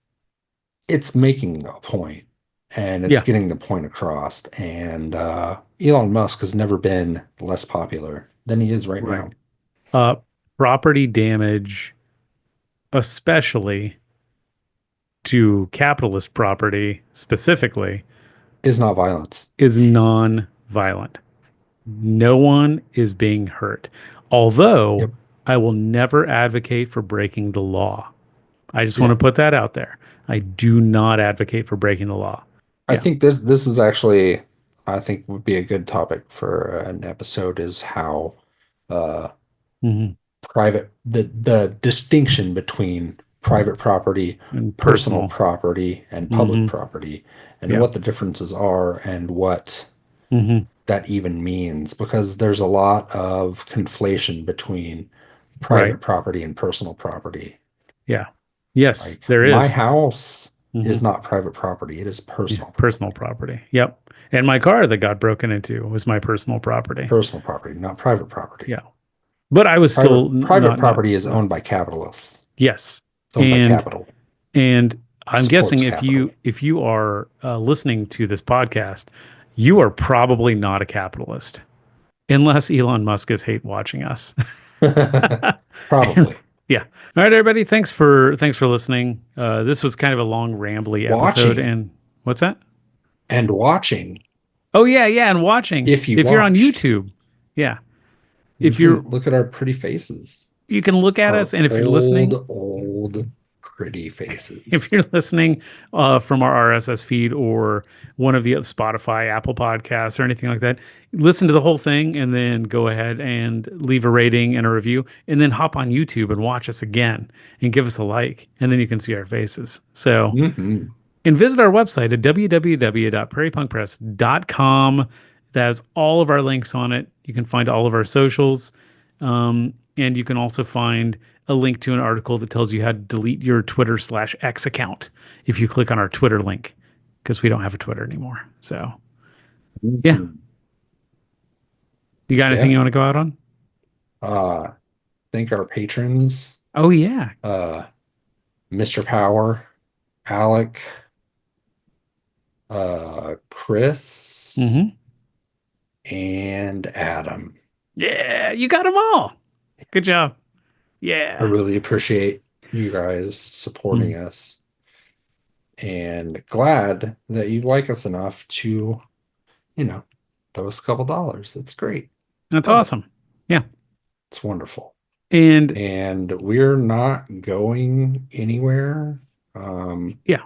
it's making a point and it's Yeah. getting the point across. And Elon Musk has never been less popular than he is right Right. now. Uh, Property damage, especially to capitalist property specifically, Is not violence. is non-violent. No one is being hurt. Although Yep. I will never advocate for breaking the law. I just want Yeah. to put that out there. I do not advocate for breaking the law. I Yeah. think this is actually, I think would be a good topic for an episode is how uh, Hmm. the distinction between private property, And personal personal. property, and public Hmm. property, and Yeah. what the differences are and what Hmm. that even means, because there's a lot of conflation between Right. private property and personal property. Yeah. Yes, Like there my is. house Hmm. is not private property, it is Yeah. personal Personal property. property. Yep. And my car that got broken into was my personal property. Personal property, not private property. Yeah. But I was still Private not. property is owned by capitalists. Yes. It's owned by And capital. And It I'm guessing supports if capital. you are listening to this podcast, you are probably not a capitalist, unless Elon Musk is hate watching us. And, Probably. yeah. All right, everybody. Thanks for listening. This was kind of a long, rambly episode. Watching And what's that? and watching, Oh yeah, yeah. And watching. if you If you're on watched, YouTube, yeah. you If you're, can look at our pretty faces. you can look at Our us, and if you're old, listening, old, pretty if faces. you're listening from our RSS feed or one of the Spotify, Apple Podcasts, or anything like that, listen to the whole thing and then go ahead and leave a rating and a review, and then hop on YouTube and watch us again and give us a like, and then you can see our faces. So, Hmm. and visit our website at www.prairiepunkpress.com. That has all of our links on it. You can find all of our socials. And you can also find a link to an article that tells you how to delete your Twitter/X account if you click on our Twitter link, because we don't have a Twitter anymore. So, yeah. Hmm. You got anything Yeah. you want to go out on? Uh, thank our patrons, Oh, yeah. uh, Mr. Power, Alec, Chris, Hmm. and Adam. Yeah. You got them all. Good job. I Yeah. really appreciate you guys supporting Mhm. us and glad that you like us enough to, you know, throw us a couple dollars. It's great. That's Love it. awesome. Yeah. It's wonderful. And And we're not going anywhere. Um, yeah.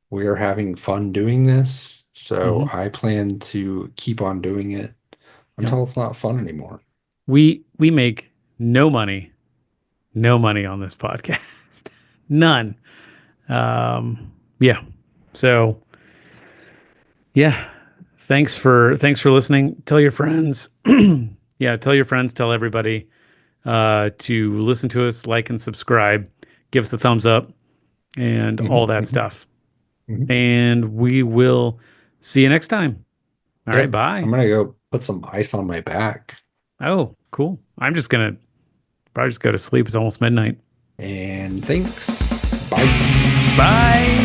we're having fun doing this. So Hmm. I plan to keep on doing it Yeah. until it's not fun anymore. We make no money on this podcast. None. Yeah. So yeah. Thanks for listening. Tell your friends. Yeah, tell your friends, tell everybody to listen to us, like and subscribe, give us a thumbs up and Hmm. all that Hmm. stuff. Hmm. And we will see you next time. All right, Yep. I'm bye. gonna go put some ice on my back. Oh, cool. I'm just gonna probably just go to sleep. It's almost midnight. And thanks. Bye. Bye.